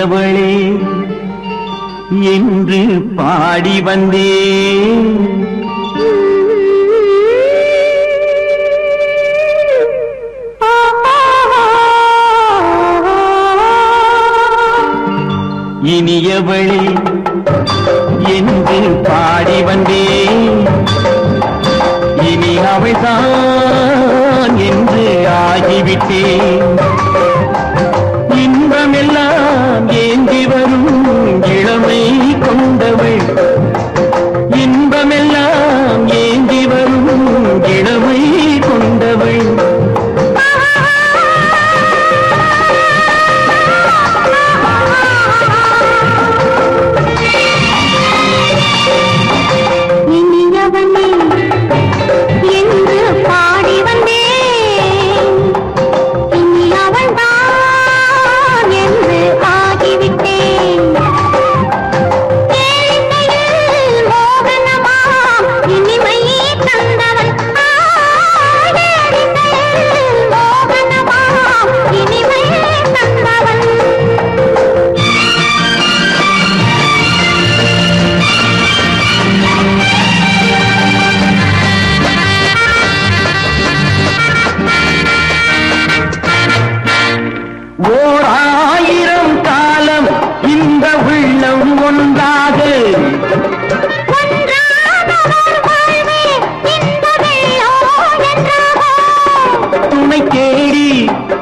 இனியவளே என்று பாடி வந்தேன். இனியவளே என்று பாடி வந்தேன். இனி அவள்தான் என்று ஆகிவிட்டேன். இன்பமெல்லாம் ஏந்தி வரும் இளமை கொண்டவள். இன்பமெல்லாம் ஏந்தி வரும் இளமை கொண்டவள்.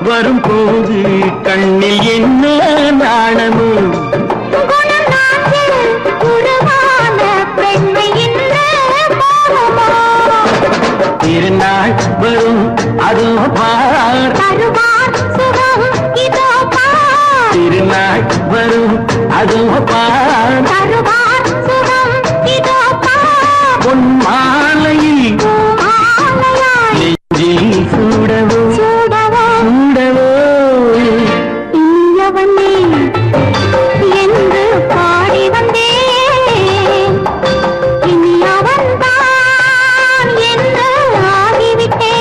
வரும்போது கண்ணில் என்ன நாணமும் திருநாள் வரும் அதோ பார். திருநாள் வரும் அதோ பார். பொன் மாலையில் நெஞ்சில் சூடவோ சூடவோ. இனியவனே என்று பாடி வந்தேன். இனி அவன்தான் என்று ஆகிவிட்டேன்.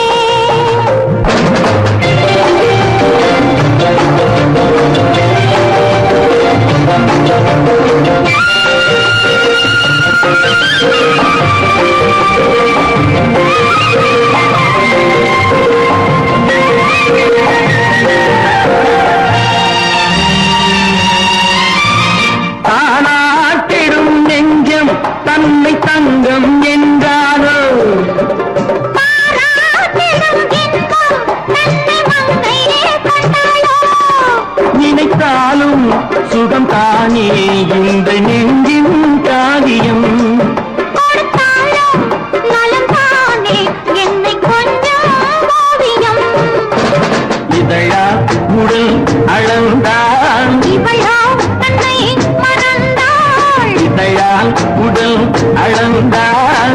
தானாட்டிடும் நெஞ்சம் தன்னை தங்கம் என்றாலோ நினைத்தாலும் சுகம் தானே இந்த நெஞ்சின் காரியம். இதழா உடல் அளந்தாள். இதழால் உடல் அளந்தாள்.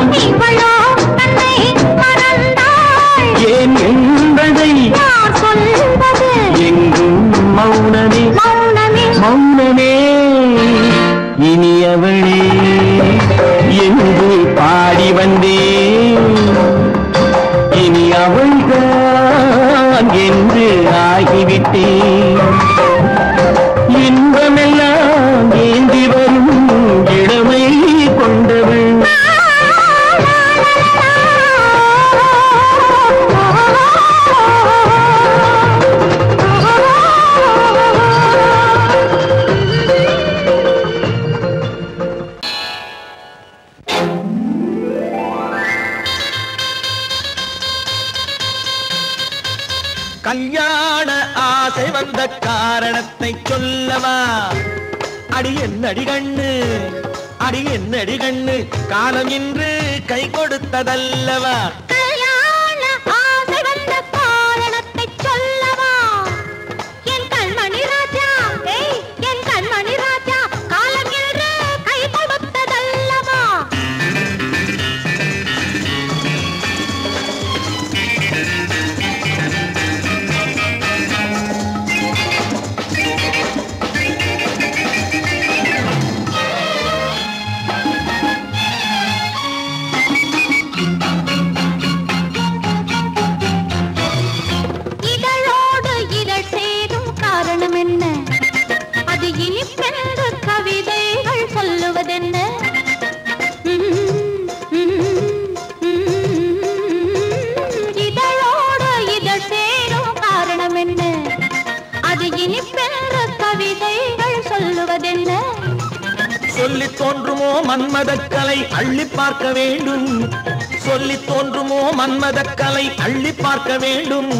ஏன் என்பதை சொல்வது எங்கும் மௌனமே மௌனமே. இனியவளே என்று பாடி வந்தேன். இனி அவள்தான் என்று ஆகிவிட்டேன். இன்பமெல்லாம் ஏந்தி வரும் இளமை கொண்டவள். கல்யாண ஆசை வந்த காரணத்தை சொல்லவா? அடி என்னடி கண்ணு, அடி என்னடி கண்ணு, காலம் இன்று கை கொடுத்ததல்லவா? கல்யாண ஆசை வந்த காரணத்தை சொல்லவா? என் கண்மணி ராஜா, என் கண்மணி ராஜா, காலம் இன்று கை கொடுத்ததல்லவா? தோன்றுமோ மன்மதக்கலை அள்ளி பார்க்க வேண்டும், சொல்லி தோன்றுமோ மன்மதக்கலை அள்ளி பார்க்க வேண்டும்.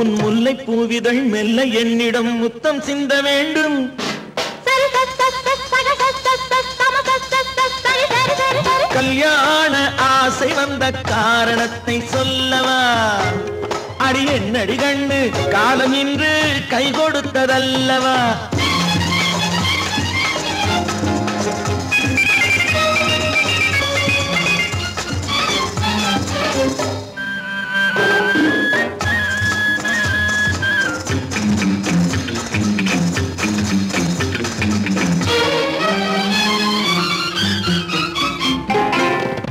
உன் முல்லை பூவிதழ் மெல்ல என்னிடம் முத்தம் சிந்த வேண்டும். கல்யாண ஆசை வந்த காரணத்தை சொல்லவா? அடி என்னடி கண்ணு காலம் இன்று கை கொடுத்ததல்லவா?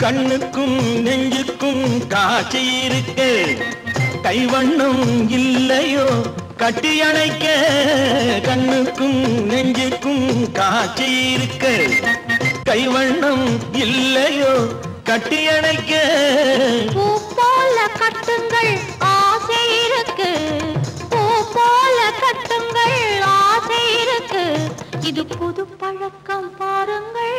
கண்ணுக்கும் நெஞ்சுக்கும் காட்சி இருக்க, கைவண்ணம் இல்லையோ கட்டி அணைக்க. கண்ணுக்கும் நெஞ்சுக்கும் காட்சி இருக்க, கைவண்ணம் இல்லையோ கட்டி அணைக்க. பூ போல கட்டுங்கள் ஆசை இருக்கு, பூ போல கட்டுங்கள் ஆசை இருக்கு. இது புது பழக்கம் பாருங்கள்,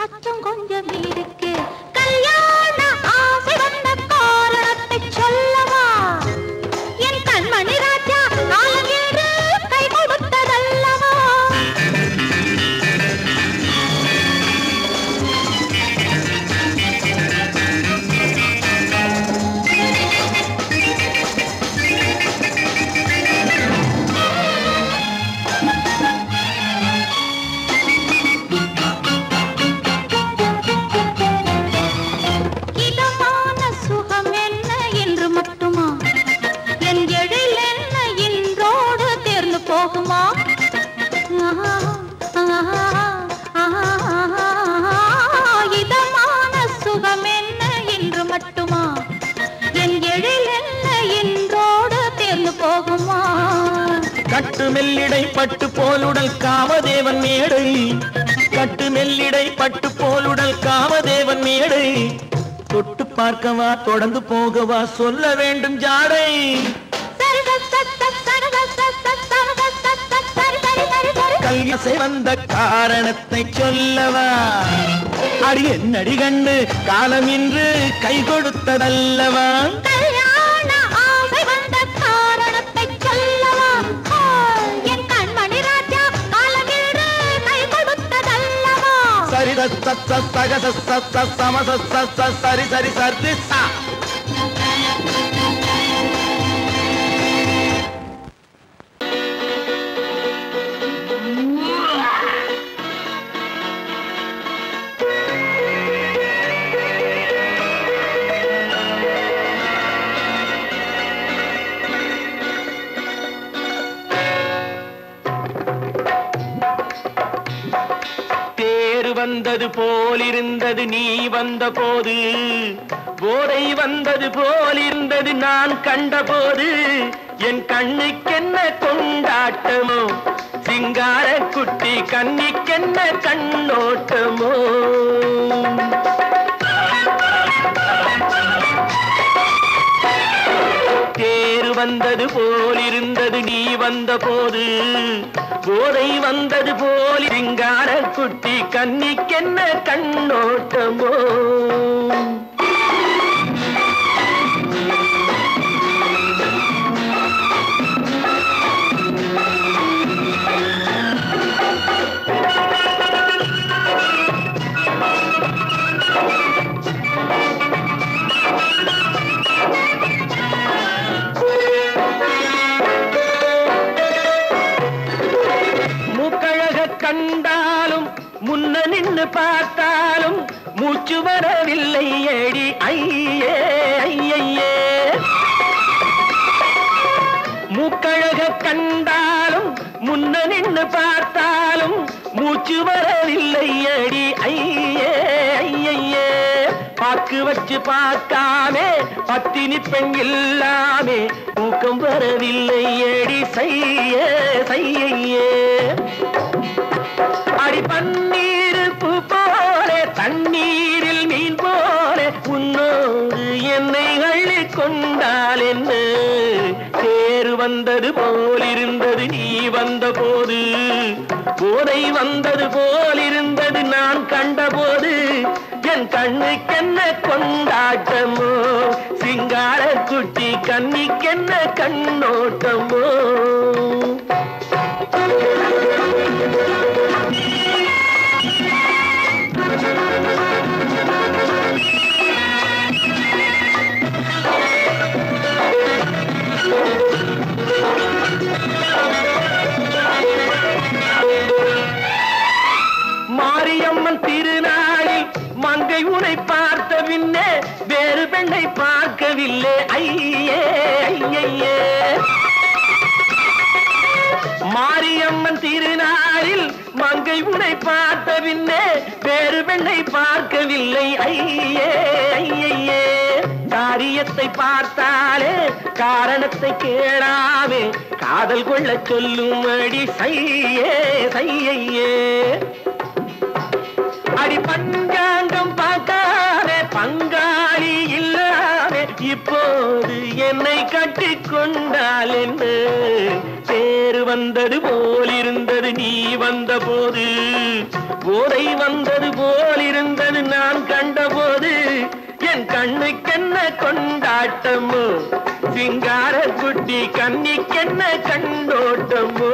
அச்சம் கொஞ்சம் இருக்கு. கல்யாண ஆசை வந்த காரணத்தை சொல்லவா? என் கண்மணி ராஜா காலம் என்று கை கொடுத்ததல்லவா? இதமான சுகம் என்ன என்று மட்டுமா? என் எழில் என்ன என்றோடு தேர்ந்து போகுமா? கட்டு மெல்லிடை பட்டு போலுடல் காமதேவன் மேடை, கட்டு மெல்லிடை பட்டு போலுடல் காமதேவன் மேடை. தொட்டு பார்க்கவா தொடர்ந்து போகவா சொல்ல வேண்டும் ஜாடை. கல்யாசை வந்த காரணத்தை சொல்லவா? அடி என்னடி கண்டு காலம் இன்று கை கொடுத்ததல்லவா? கல்யாண ஆசை வந்த காரணத்தை சொல்லவா? என் கண்மணி ராஜா காலம் இன்று கை கொடுத்ததல்லவா? சரி சக சம சரி சரி சரி சா. வந்தது போலிருந்தது நீ வந்த போது, போதை வந்தது போலிருந்தது நான் கண்டபோது. என் கண்ணுக்கென்ன கொண்டாட்டமோ, சிங்கார குட்டி கண்ணிக்கென்ன கண்ணோட்டமோ. தேர் வந்தது போலிருந்தது நீ வந்த போது, போதை வந்தது போல் சிங்கார குட்டி கண்ணிக்கென்ன கண்ணோட்டமோ. கண்டாலும் முன்ன நின்று பார்த்தாலும் மூச்சு வரவில்லை ஏடி ஐயே ஐயே. மூக்கழக கண்டாலும் முன்ன நின்று பார்த்தாலும் மூச்சு வரவில்லை ஏடி ஐயே ஐயே. பாக்கு வச்சு பார்க்காமே பத்தினி பெண் இல்லாமே தூக்கம் வரவில்லை ஏடி செய்ய செய்யே. அடி பன்னீர் பூ போல தண்ணீரில் மீன் போல உன்னோடு என்னை அள்ளி அள்ளி கொண்டால் என்ன தேர் வந்தது போலிருந்தது நீ வந்த போது போதை வந்தது போலிருந்தது நான் கண்டபோது என் கண்ணுக்கென்ன கொண்டாட்டமோ சிங்கார குட்டி கண்ணிக்கென்ன கண்ணோட்டமோ மாரியம்மன் திருநாளில் மங்கை உனை பார்த்த பின்னே வேறு பெண்ணை பார்க்கவில்லை ஐயே ஐயே மாரியம்மன் திருநாளில் மங்கை உனை பார்த்த பின்னே வேறு பெண்ணை பார்க்கவில்லை ஐயே ஐயே காரியத்தை பார்த்தாலே காரணத்தை கேளாமே காதல் கொள்ள சொல்லும் அடி சையே சையே அடி பஞ்சாங்கம் பார்க்காதே பங்காளி இல்லாதே இப்போது என்னை கட்டி கொண்டால் என்ன தேர் வந்தது போலிருந்தது நீ வந்த போது போதை வந்தது போலிருந்தது நான் கண்டபோது என் கண்ணுக்கென்ன கொண்டாட்டமோ சிங்கார குட்டி கண்ணிக்கென்ன கண்ணோட்டமோ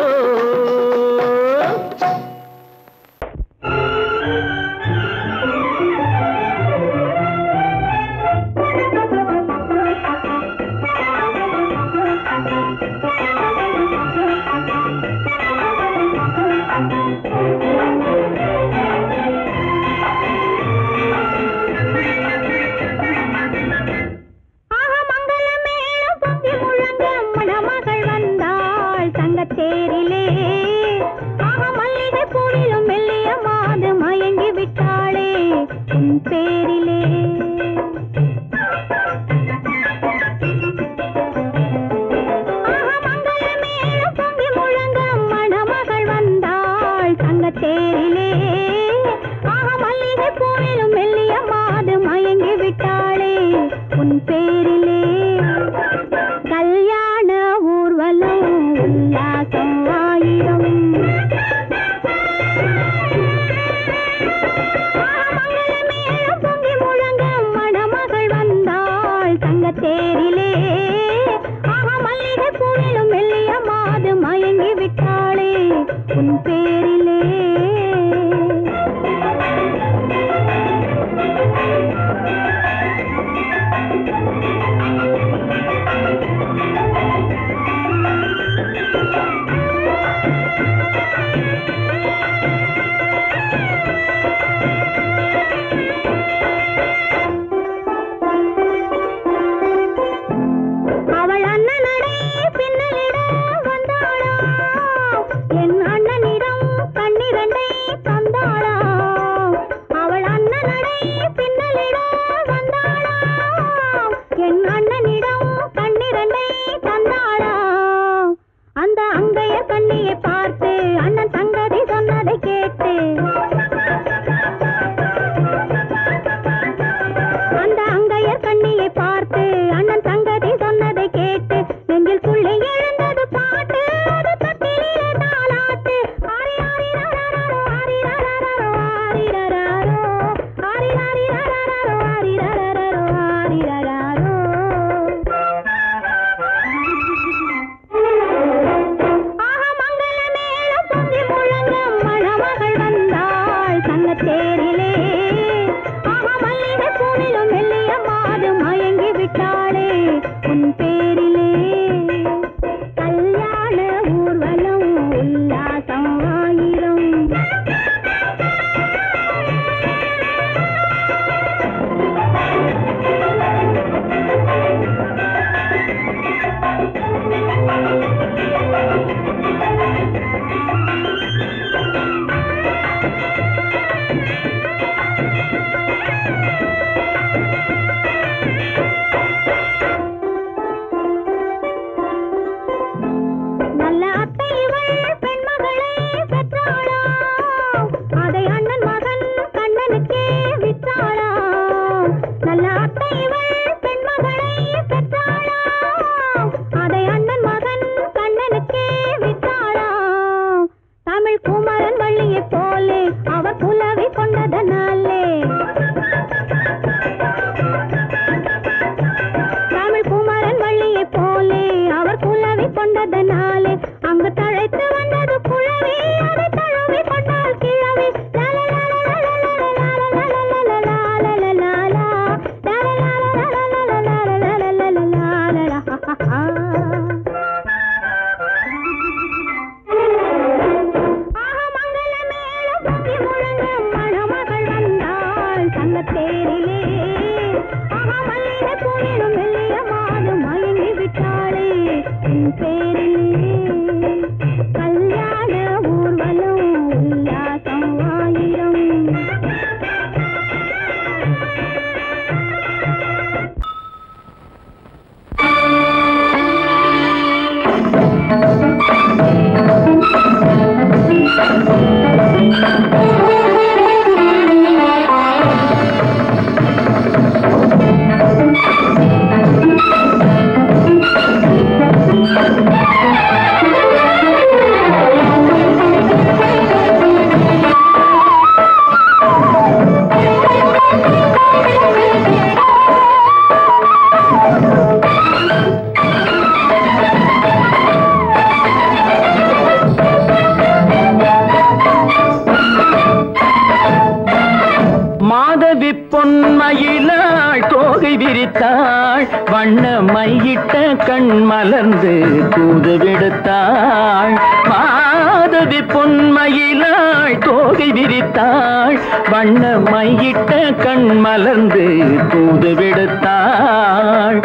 விரித்தாள் வண்ண மையிட்ட கண் மலர்ந்து தூது விடுத்தாள் மாதவி பொன்மயிலாள் தோகை விரித்தாள் வண்ண மையிட்ட கண் மலர்ந்து தூது விடுத்தாள்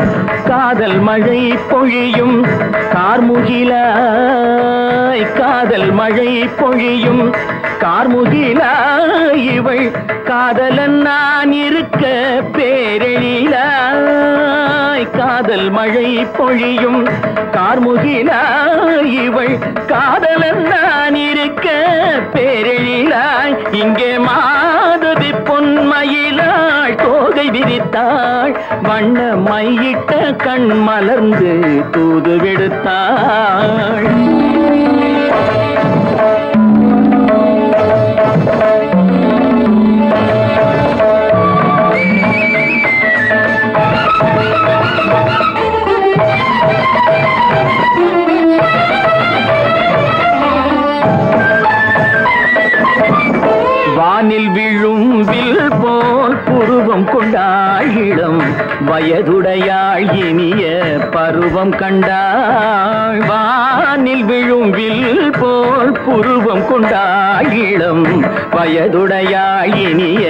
காதல் மழை பொழியும் கார்முகிலாய் காதல் மழை பொழியும் கார்முகிலாய் இவள் காதலன் நான் இருக்க பேரெழிலாய் காதல் மழை பொழியும் கார்முகிலாய் இவள் காதலன் நான் இருக்க பேரெழிலாய் இங்கே மாதவி பொன்மயிலாள் தோகை விரித்தாள் வண்ண மையிட்ட கண் மலர்ந்து தூது விடுத்தாள் வானில் விழும் வில் போல் புருவம் கொண்டாள் இளம் வயதுடையாள் இனிய பருவம் கண்டாள் வானில் விழும் வில் போல் புருவம் கொண்டாள் இளம் வயதுடையாள் இனிய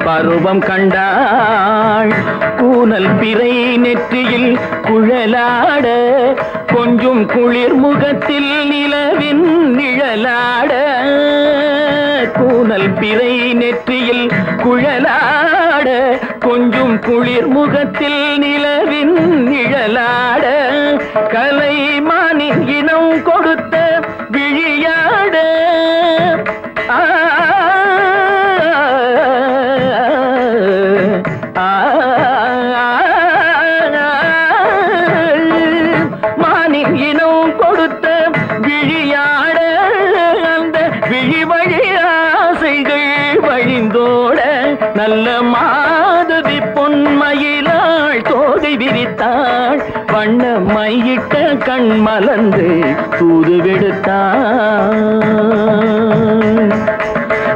பருவம் கண்டாள் கூனல் பிறை நெற்றியில் குழலாட கொஞ்சம் குளிர் முகத்தில் நிலவின் நிழலாட கூனல் பிறை நெற்றியில் குழலாட கொஞ்சம் குளிர் முகத்தில் நிலவின் நிழலாட கலைமானின் இனம் கொடுத்த விழியாட மானின் இனம் கொடுத்த விழியாட அந்த விழி வழி ஆசைகள் வழிந்தோட நல்ல மாதவி பொன்மயிலாள் தோகை விரித்தாள் வண்ண மையிட்ட கண் மலர்ந்து தூது விடுத்தாள்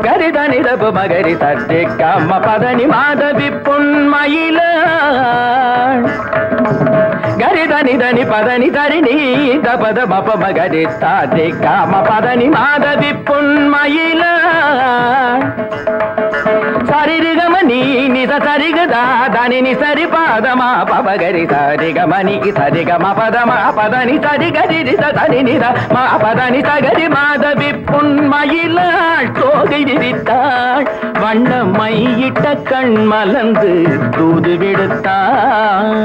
கரிதனி தப மகரி தட்டி கம்ம பதனி மாதவி பொன்மயிலாள் கரிதனி தனி பதனி தரிணி தபத மப மகரி தாத்தி காம பதனி மாதவி பொன்மயிலாள் சரிகமணி நித சரிகதா தனி நி சரி பாதமா பபகரி சரிகமணி சரிகம பதமா பதனி சரிகரி தனி நித மா பதனி சகரி மாதவி பொன்மயிலாள் தோகை விரித்தாள் வண்ண மையிட்ட கண் மலர்ந்து தூது விடுத்தாள்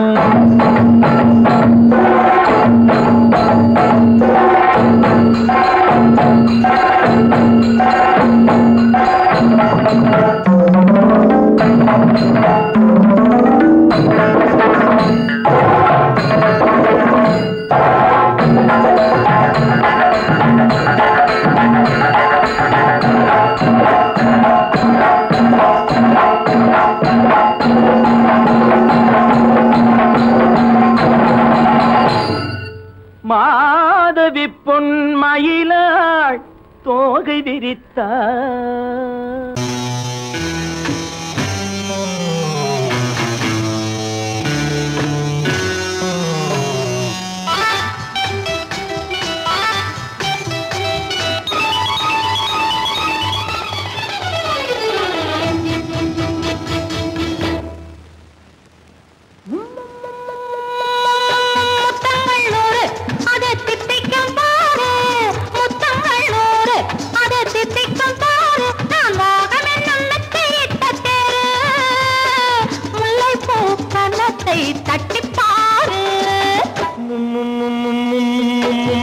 மாதவி பொன்மயிலாள் தோகை விரித்தாள்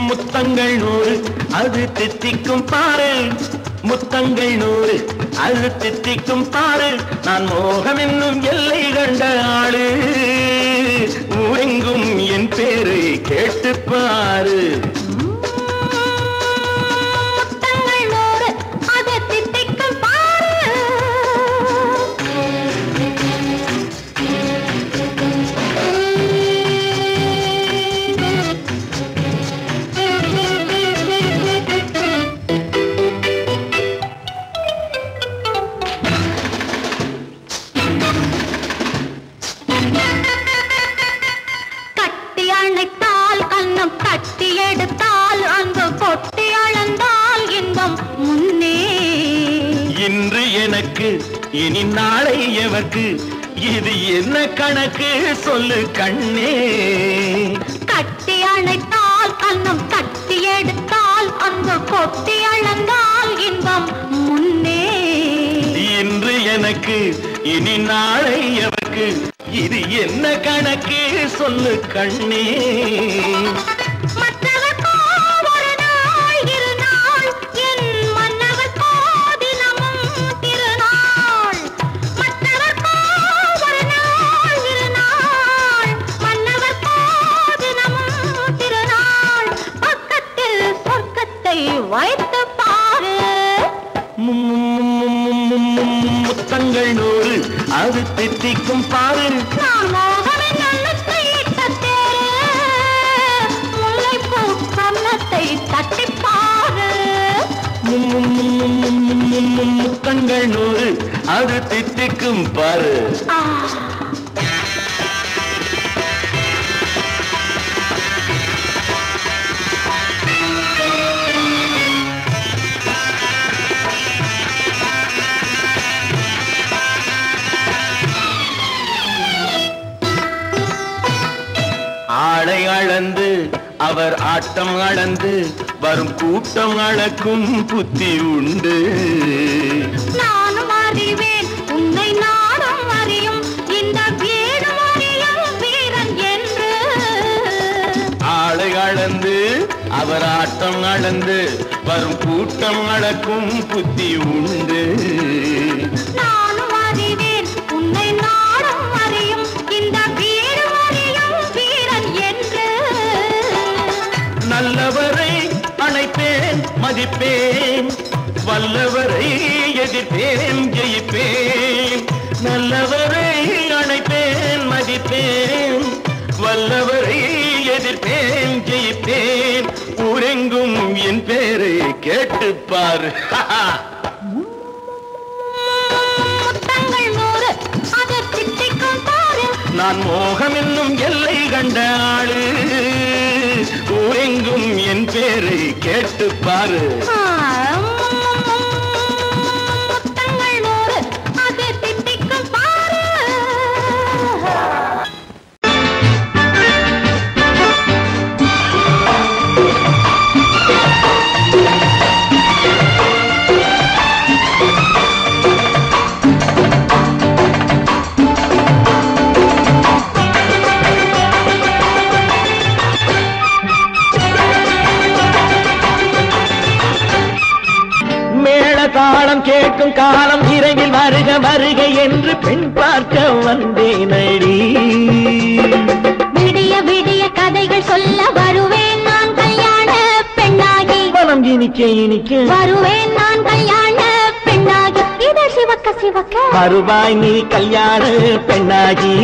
முத்தங்கள் நூறு அது தித்திக்கும் பாரு முத்தங்கள் நூறு அது தித்திக்கும் பாரு நான் மோகம் என்னும் எல்லை கண்ட ஆளு ஊரெங்கும் என் பேரை கேட்டு பாரு எனக்கு இனி நாளை எவர்க்கு இது என்ன கணக்கு சொல்லு கண்ணே கட்டி அணைத்தால் கண்ணம் கட்டி எடுத்தால் அங்கு கொட்டி அளந்தால் இன்பம் முன்னே இன்று எனக்கு இனி நாளை எவர்க்கு இது என்ன கணக்கு சொல்லு கண்ணே வைத்து பாரு முத்தங்கள் 100 அது தித்திக்கும் பாரு நான் மோகனின் எண்ணத்தை இட்ட தேரு முல்லைப்பூ கன்னத்தை தட்டி பாரு முத்தங்கள் 100 அது தித்திக்கும் பாரு ஆளை அளந்து அவர் ஆட்டம் அளந்து வரும் கூட்டம் அளக்கும் புத்தி உண்டு நானும் அறிவேன் உன்னை நானும் அறியும் இந்த வீடு அறியும் வீரன் என்று ஆளை அளந்து அவர் ஆட்டம் அளந்து வரும் கூட்டம் அளக்கும் புத்தி உண்டு நானும் அறிவேன் உன்னை நானும் அறியும் இந்த வீடு அறியும் வீரன் என்று நல்லவரை அணைப்பேன் மதிப்பேன் வல்லவரை எதிர்ப்பேன் ஜெயிப்பேன் நல்லவரை அணைப்பேன் மதிப்பேன் வல்லவரை எதிர்ப்பேன் ஜெயிப்பேன் ஊரெங்கும் என் பேரை கேட்டுப்பார் முத்தங்கள் 100 அது தித்திக்கும் பாரு நான் மோகம் என்னும் எல்லை கண்ட ஆளு ஊரெங்கும் என் பேரை கேட்டுப்பாரு முத்தங்கள் 100 அது தித்திக்கும் பாரு தாளம் கேட்கும் காலம் இரவில் வருக வருக என்று பெண் பார்க்க வந்தேனடி விடிய விடிய கதைகள் சொல்ல வருவேன் நான் கல்யாண பெண்ணாகி மனம் இனிக்க இனிக்க வருவேன் நான் கல்யாண பெண்ணாகி இதை சிவக்க சிவக்க வருவாய் நீ கல்யாண பெண்ணாகி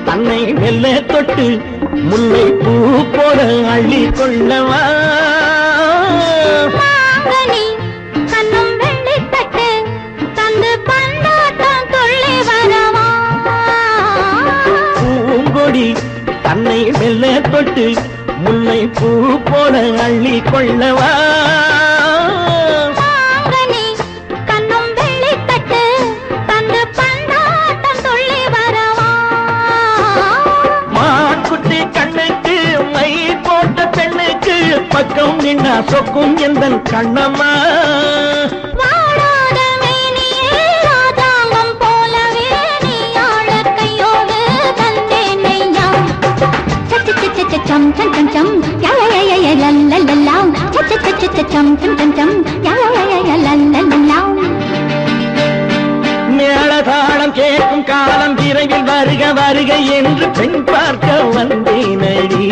தன்னை மெல்ல தொட்டு முல்லை பூ போல அள்ளி கொள்ளவா மாங்கனி கண்ணும் வெள்ளி தட்டு தந்து பந்தாட்டம் துள்ளி வரவா பூங்கொடி தன்னை மெல்ல தொட்டு முல்லை பூ போல அள்ளி கொள்ளவா பக்கம் நின்னா சொக்கும் எந்தன் கண்ணம்மா வாழாத மேனியே ராதாங்கம் போலவே நீ ஆள கையோடு தந்தேன் நெய்யா சச்ச சச்ச சச்சம் சம் சம் சம் யய லல்லல்லா சச்ச சச்ச சச்சம் சம் சம் சம் யய லல்லல்லா மேளதாளம் கேட்கும் காலம் விரைவில் வருக வருக என்று பெண் பார்க்க வந்தேனடி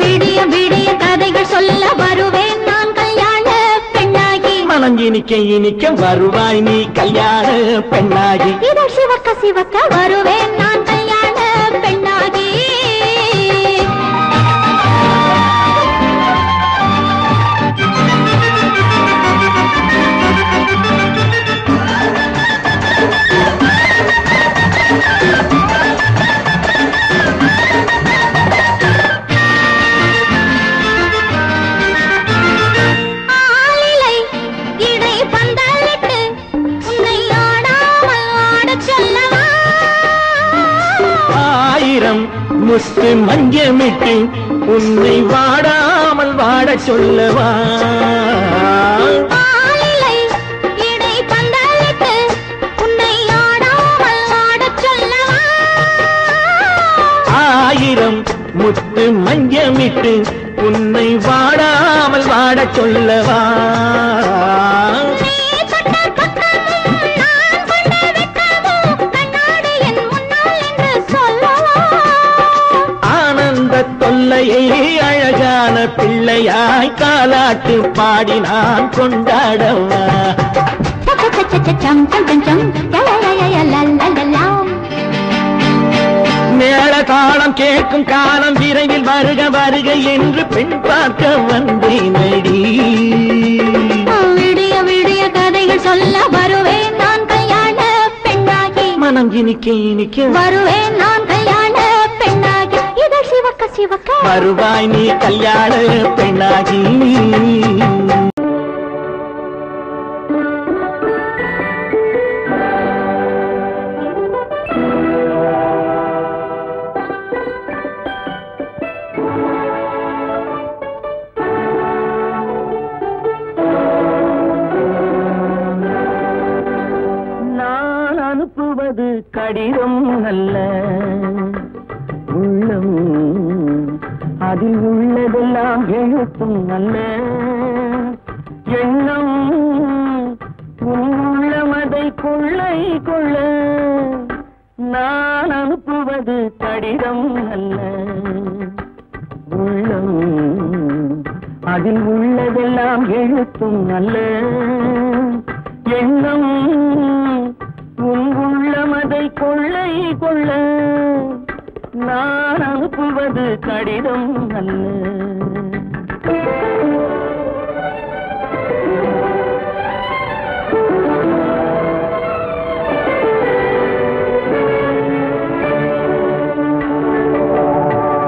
விடிய விடிய கதைகள் சொல்ல வருவேன் நான் கல்யாண பெண்ணாகி மனம் இனிக்க இனிக்க வருவாய் நீ கல்யாண பெண்ணாகி இதழ் சிவக்க சிவக்க வருவேன் நான் கல்யாண பெண்ணாகி முத்து மஞ்சமிட்டு உன்னை வாடாமல் வாட சொல்லவா ஆயிரம் முத்து மஞ்சமிட்டு உன்னை வாடாமல் வாட சொல்லவா ஆனந்த தொல்லையை அழகான பிள்ளையாய் காலாட்டு பாடி நான் கொண்டாடவா மேள காலம் கேட்கும் காலம் விரைவில் வருக வருக என்று பெண் பார்க்க வந்தேனடி விடிய விடிய கதைகள் சொல்ல வருவேன் நான் கல்யாண பெண்ணாகி மனம் இனிக்க இனிக்க வருவேன் நான் கல்யாண பெண்ணாகி இதழ் சிவக்க சிவக்க வருவாய் நீ கல்யாண பெண்ணாகி அனுப்புவது கடிதம் அல்ல உள்ளம் அதில் உள்ளதெல்லாம் எழுத்தும் அல்ல எண்ணம் உள்ளமதை கொள்ளை கொள்ள நான் அனுப்புவது கடிதம் அல்ல உள்ளம் அதில் உள்ளதெல்லாம் எழுத்தும் அல்ல எண்ணம் உள்ளமதை கொள்ளை கொள்ள நான் அனுப்புவது கடிதம் அல்ல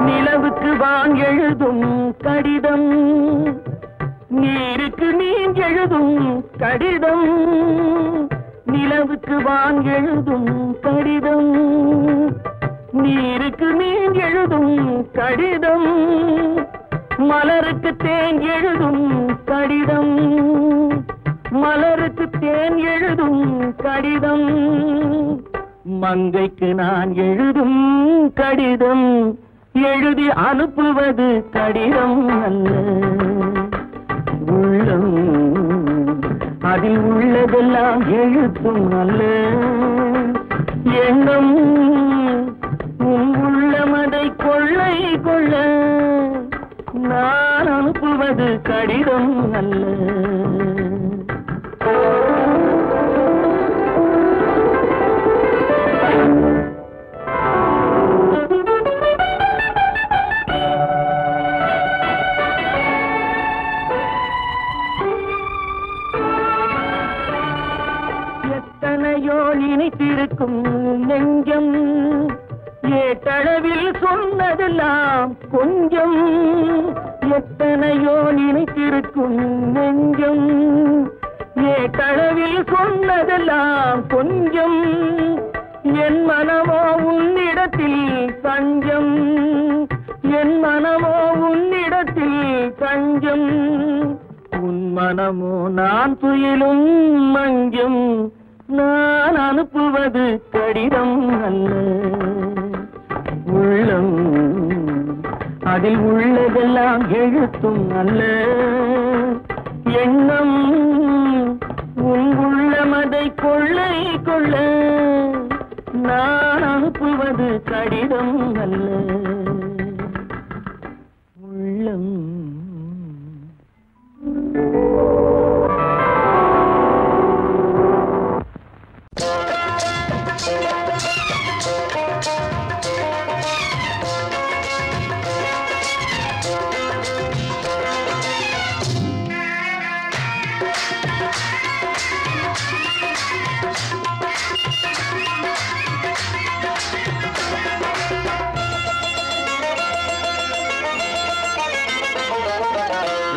நிலவுக்கு வான் எழுதும் கடிதம் நீருக்கு நீர் எழுதும் கடிதம் நிலவுக்கு வான் எழுதும் கடிதம் நீருக்கு நீர் எழுதும் கடிதம் மலருக்கு தேன் எழுதும் கடிதம் மலருக்கு தேன் எழுதும் கடிதம் மங்கைக்கு நான் எழுதும் கடிதம் எழுதி அனுப்புவது கடிதம் அல்ல உள்ளம் அதில் உள்ளதெல்லாம் எழுத்தும் அல்ல எண்ணம் உள்ளமதை கொள்ளை கொள்ள நான் அனுப்புவது கடிதம் அல்ல நினைத்திருக்கும் நெஞ்சம் ஏட்டளவில் சொன்னதெல்லாம் கொஞ்சம் எத்தனையோ நினைத்திருக்கும் நெஞ்சம் ஏட்டளவில் சொன்னதெல்லாம் கொஞ்சம் என் மனமோ உன்னிடத்தில் தஞ்சம் என் மனமோ உன்னிடத்தில் தஞ்சம் உன் மனமோ நான் துயிலும் மஞ்சம் நான் அனுப்புவது கடிதம் அல்ல உள்ளம் அதில் உள்ளதெல்லாம் எழுத்தும் அல்ல எண்ணம் உன் உள்ளமதை கொள்ளை கொள்ள நான் அனுப்புவது கடிதம் அல்ல உள்ளம்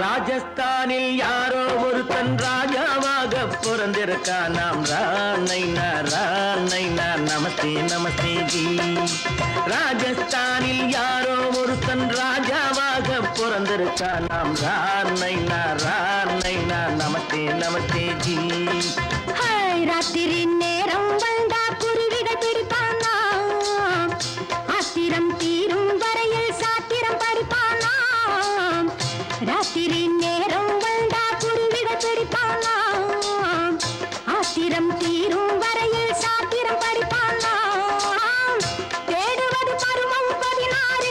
ராஜஸ்தானில் யாரோ ஒருத்தன் ராஜாவாக பிறந்திருக்கானாம் ராணைனா ராணைனா நம நமஸ்தே நமஸ்தே ஜி. ராஜஸ்தானில் யாரோ ஒருத்தன் ராஜாவாக பிறந்திருக்கான். நாம் ரார் நைனா நமஸ்தே நமஸ்தே ஜி. ராத்திரி நேரம் வந்தா குருவிகள் பிடிப்பானா, ஆத்திரம் தீரும் வரையில் சாத்திரம் படிப்பானா. ராத்திரி நேரம் வந்தா குருவிகள் பிடிப்பானா, ஆத்திரம் தீரும் வரையில் சாத்திரம் படிப்பானா. தேடுவது பருவம் 16,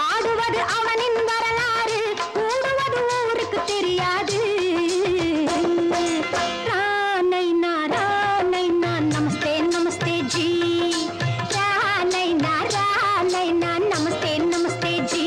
ஆடுவது அவனின் வரலாறு, கூடுவது ஊருக்கு தெரியாது. நமஸ்தே நமஸ்தே ஜி. நமஸ்தே நமஸ்தே ஜி.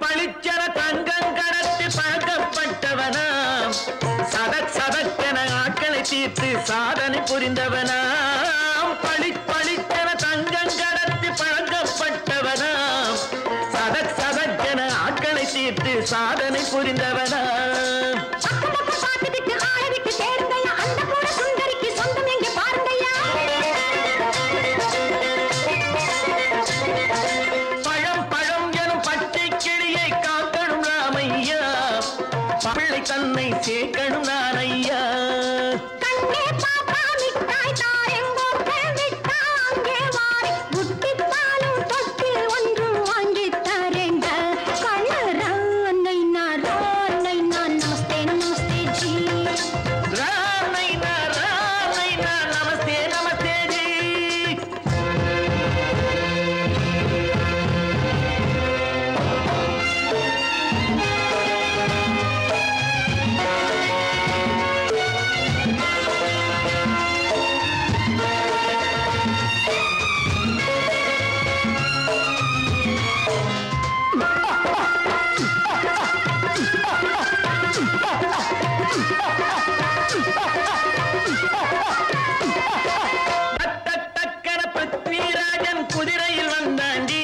பளிச்சென தங்கம் கடத்தி பழக்கப்பட்டவனாம். சதக்கென ஆட்களை தீர்த்து சாதனை புரிந்தவனாம். பளிச்சென தங்கம் கடத்தி பழக்கப்பட்டவனாம். சதக்கென ஆட்களை தீர்த்து சாதனை புரிந்தவனாம். தன்னை சேர்க்கணும் நான் ஐயா. கண்ணே பாப்பா மிட்டாய் தாரெங்கோ கேவிட்டா அங்கே வாரி புட்டி பாலும் தொட்டி ஒன்று வாங்கி தரேங்க. கண்ணு ரானைனா நமஸ்தே நமஸ்தே ஜி. ரானைனா நமஸ்தே நமஸ்தே ஜி. குதிரையில் வந்தாண்டி,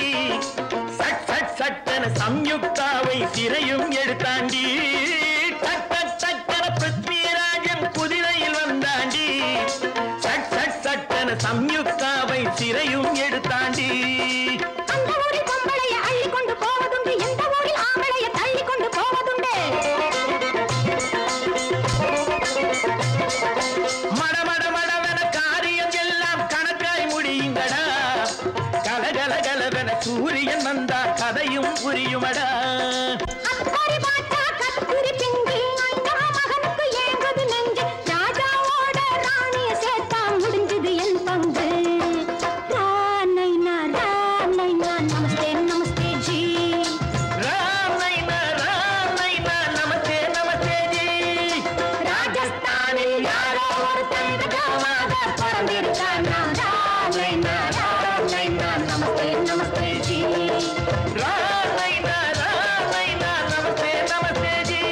சட்டென சம்யுக்தாவை சிறையும் எடுத்தாண்டி. டக்கன பிருத்விராஜன் குதிரையில் வந்தாண்டி, சட்டென சம்யுக்தாவை சிறையும் எடுத்தாண்டி. அந்த ஊரில் பொம்பளைய அள்ளி கொண்டு போவதுண்டு, எந்த ஊரில் ஆம்பளைய தள்ளி கொண்டு போவதுண்டு. மடமடவென காரியம் எல்லாம் கணக்காய் முடியுங்கடா. கலகலகலவென சூரியன் வந்தா கதையும் புரியுமடா. அக்கறை பாட்டா கத்திரி பிங்கி அண்ணா மகனுக்கு ஏங்குது நெஞ்சு. ராஜாவோட ராணிய சேர்த்தா முடிஞ்சது என் பங்கு. ரானைனா நமஸ்தே நமஸ்தே ஜி. ரானைனா நமஸ்தே நமஸ்தே ஜி. ராஜஸ்தானில் யாரோ ஒருத்தன் ராஜாவாக பிறந்திருக்கானா. ரானைனா நமஸ்தே நமஸ்தே ஜி. ரானைனா நமஸ்தே நமஸ்தே ஜி.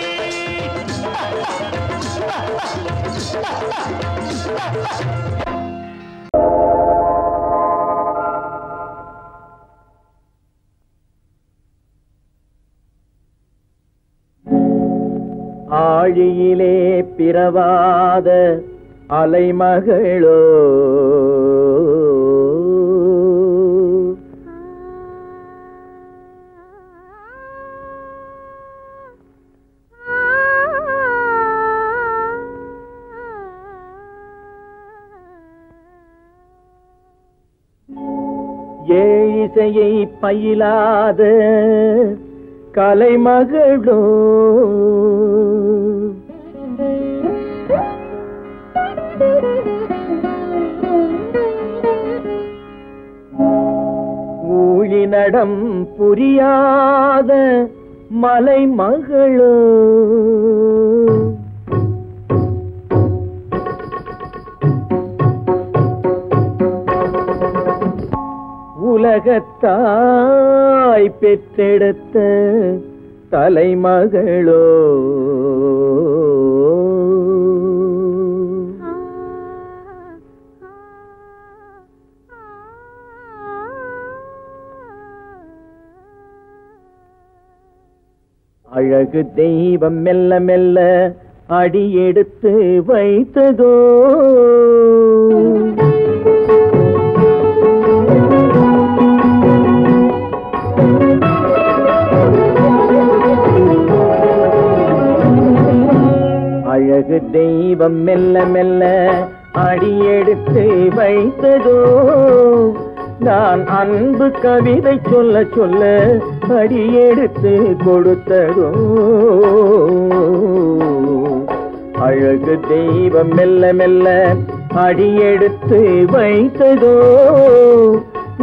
ஆழியிலே பிறவாத அலைமகளோ, ஏழிசையை பயிலாத கலைமகளோ, ஊழிநடம் புரியாத மலைமகளோ, கனகத்தாய் பெற்றெடுத்த தலைமகளோ அழகு தெய்வம் மெல்ல மெல்ல அடியெடுத்து வைத்ததோ அழகு தெய்வம் மெல்ல மெல்ல அடியெடுத்து வைத்ததோ நான் அன்பு கவிதை சொல்ல சொல்ல அடியெடுத்து கொடுத்ததோ அழகு தெய்வம் மெல்ல மெல்ல அடியெடுத்து வைத்ததோ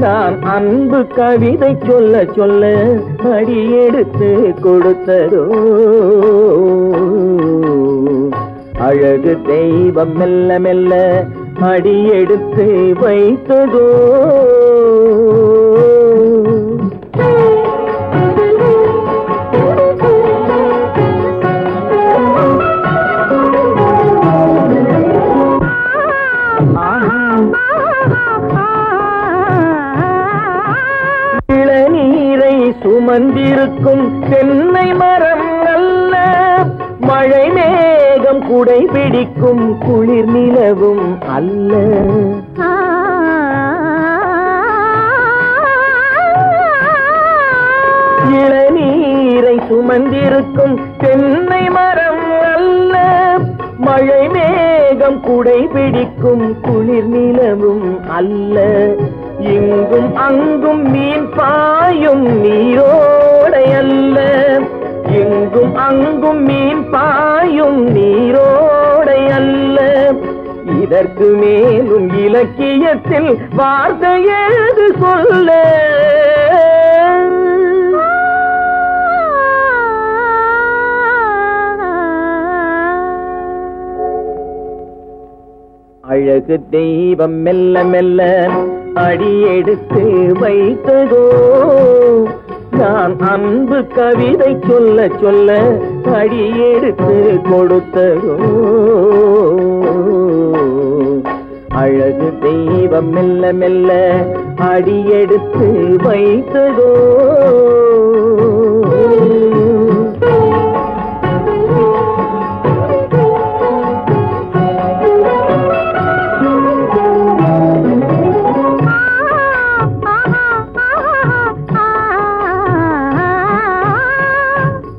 நான் அன்பு கவிதை சொல்ல சொல்ல அடியெடுத்து கொடுத்ததோ அழகு தெய்வம் மெல்ல மெல்ல அடியெடுத்து வைத்ததோ இளநீரை சுமந்திருக்கும் தென்னை மரம் அல்ல மழை மேகம் குடை பிடிக்கும் குளிர் நிலவும் அல்ல இளநீரை சுமந்திருக்கும் தென்னை மரம் அல்ல மழை மேகம் குடை பிடிக்கும் குளிர் நிலவும் அல்ல இங்கும் அங்கும் மீன் பாயும் நீரோடை அல்ல எங்கும் அங்கும் மீன் பாயும் நீரோடை அல்ல இதற்கு மேலும் இலக்கியத்தில் வார்த்தை ஏது சொல்ல அழகு தெய்வம் மெல்ல மெல்ல அடியெடுத்து வைத்ததோ நான் அன்பு கவிதை சொல்ல சொல்ல அடியெடுத்து கொடுத்ததோ அழகு தெய்வம் மெல்ல மெல்ல அடியெடுத்து வைத்ததோ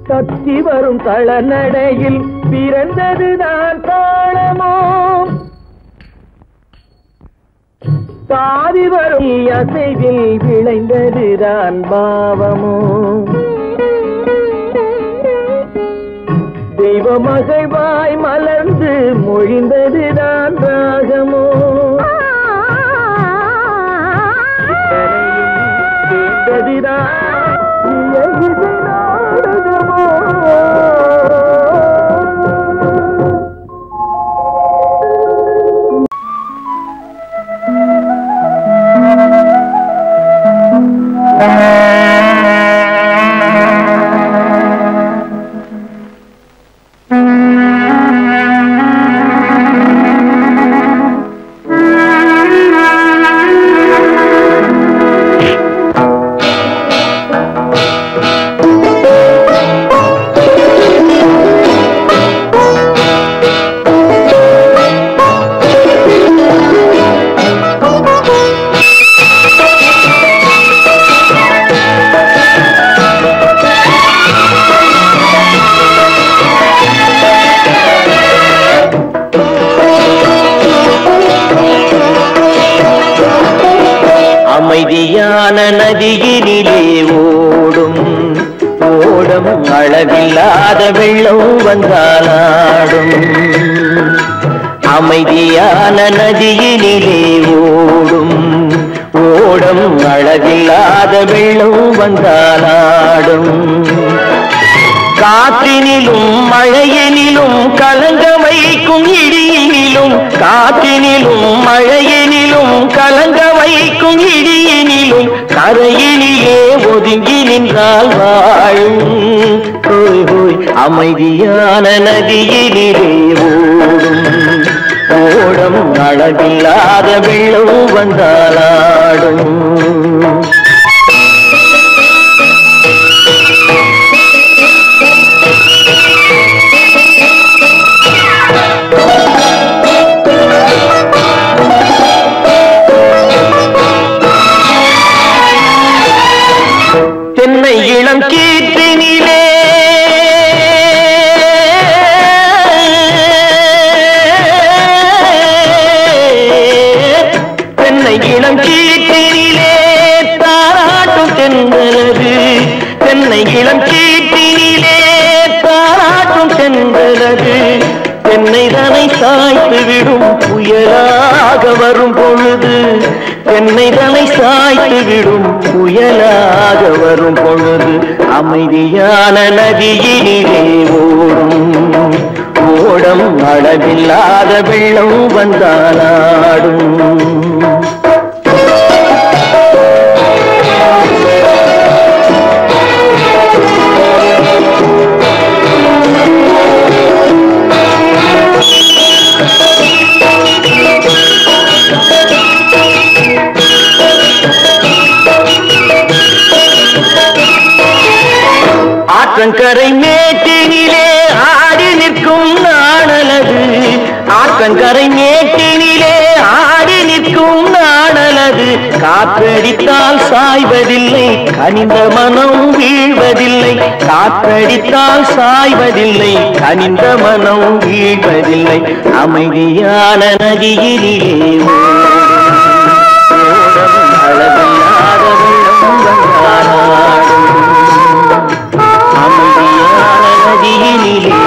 தத்தி வரும் தளநடையில் பிறந்ததுதான் தாளமோ தாவி வரும் அசைவில் விளைந்ததுதான் பாவமோ தெய்வ மகிழ்வாய் மலர்ந்து மொழிந்ததுதான் ராகமோ கேட்டதுதான் அமைதியான நதியினிலே ஓடும் ஓடும் அளவில்லாத வெள்ளம் வந்தாலாடும் அமைதியான நதியினிலே ஓடும் ஓடும் அளவில்லாத வெள்ளம் வந்தாலாடும் காற்றினிலும் மழையினிலும் கலங்க வைக்கும் இடியினிலும் காற்றினிலும் மழையினிலும் கலங்க வைக்கும் இடியினிலும் கரையிலே ஒதுங்கி நின்றால் வாழும் ஹோய் ஹோய் அமைதியான நதியிலே ஓடும் அளவில்லாத வெள்ளம் வந்தாலாடும் தென்னை இளம் கீற்றினிலே தென்னை இளம் கீற்றினிலே தாராட்டும் தென்றலது தென்னை இளம் கீற்றினிலே தாராட்டும் தென்றலது தென்னை தனை சாய்த்து விடும் புயலாக வரும் பொழுது தென்னை தனை சாய்த்து விடும் புயலாக வரும் பொழுது அமைதியான நதியிலே ஓடும் அளவில்லாத வெள்ளம் வந்தாலாடும் ஆற்றங்கரை மேட்டினிலே ஆடி நிற்கும் நாணலது ஆற்றங்கரை மேட்டினிலே ஆடி நிற்கும் நாணலது காற்றடித்தால் சாய்வதில்லை கனிந்த மனம் வீழ்வதில்லை காற்றடித்தால் சாய்வதில்லை கனிந்த மனம் வீழ்வதில்லை அமைதியான நதியிலே அளவில்லாத வெள்ளம் வந்தாலாடும் அமைதியான நதியிலே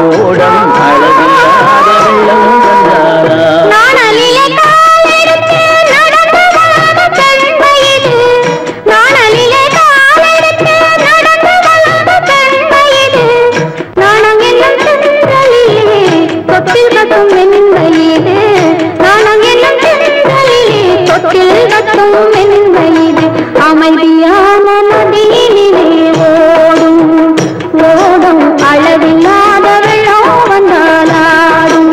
ஓடம் அளவில்லாத வெள்ளம் வந்தாலாடும் அமைதியான நதியிலே ஓடும் ஓடும் அளவில்லாத வெள்ளம் வந்தாலாடும்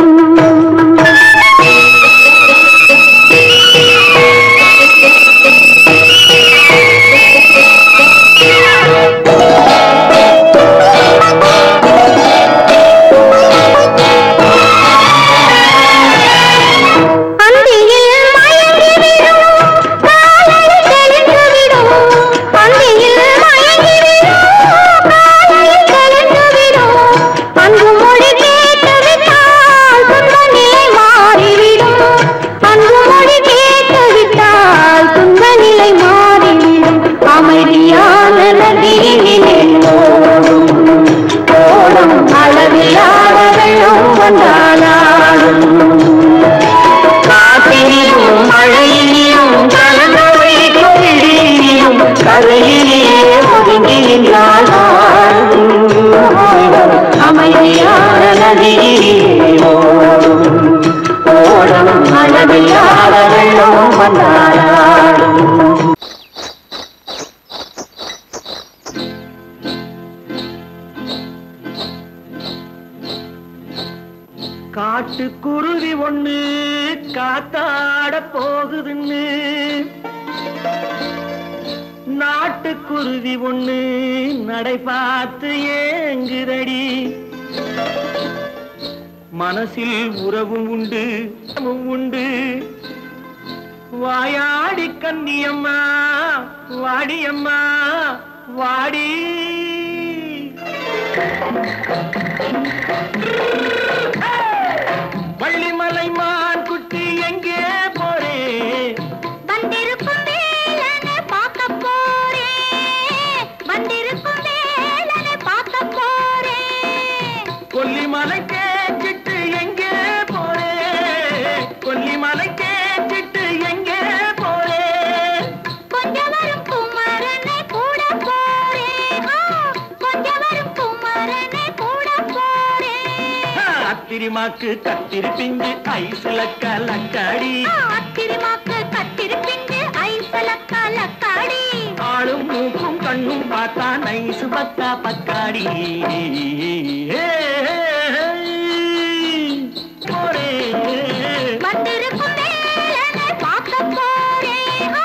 அமைதியான நதியிலே ஓடும் ஓடும் அளவில்லாத வெள்ளம் வந்தாலாடும் காற்றிலும் மழையிலும் கலந்து வைக்கும் இடியிலும் கரையிலே ஒதுங்கி நின்றால் அமைதியான நதியிலே ஓடும் ஓடும் அளவில்லாத வெள்ளம் வந்தாலாடும் காட்டுக்குருவி ஒண்ணு காத்தாட போகுதுன்னு நாட்டுக்குருவி ஒண்ணு நடை பார்த்து ஏங்குதடி மனசில் உறவும் உண்டு உண்டு வாயாடி கன்னியம்மா வாடியம்மா வாடி வள்ளிமலை மான் குட்டி எங்கே போறே வந்திருக்கும் வேலனை பார்க்க போறே வந்திருக்கும் வேலனை பார்க்க போறே கொல்லிமலை கேச்சிட்டு எங்கே போறே கொல்லிமலை கேச்சிட்டு எங்கே போறே கொஞ்சம் வரும் குமரனை கூட போறே கொஞ்சம் வரும் குமரனை கூட போறே அத்திரிமாக்கு கத்திரி பிஞ்சு ஐசுல கலக்காடி அத்திரிமாக்கு கத்திரி பிஞ்சு ஐசுல லக்காடி ஆளும் மூக்கும் கண்ணும் பார்த்தா நைசு பக்கா பக்காடி வந்திருக்கும் வேலனை பார்க்க போறேன்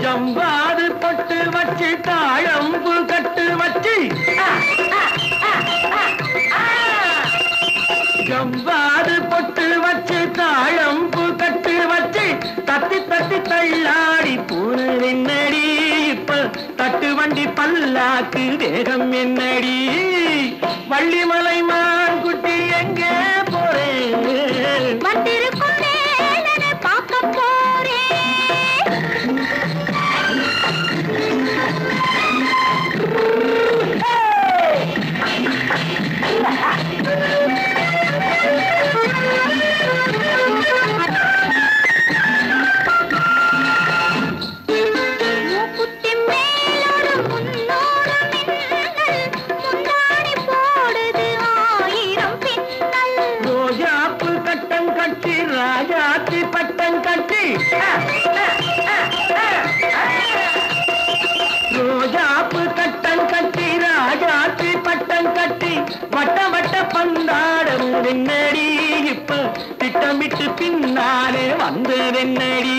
ஜம்பாது பொட்டு வச்சு தாழம்பு கட்டு வச்சு ஜம்பாது பொட்டு வச்சு தாழம்பு கட்டு வச்சு தத்தி தத்தி தள்ளாடி பூனு என்னடி இப்ப தட்டு வண்டி பல்லாக்கு வேகம் என்னடி வள்ளிமலை மான் குட்டி எங்கே போறேன் வந்திருக்கும் வேலனை பார்க்க போறேன் ராஜாத்தி பட்டம் கட்டி ரோஜாப்பு கட்டம் கட்டி ராஜாத்தி பட்டம் கட்டி வட்ட வட்ட பந்தாடம் வெண்ணடி இப்ப திட்டமிட்டு பின்னாலே வந்து வெண்ணடி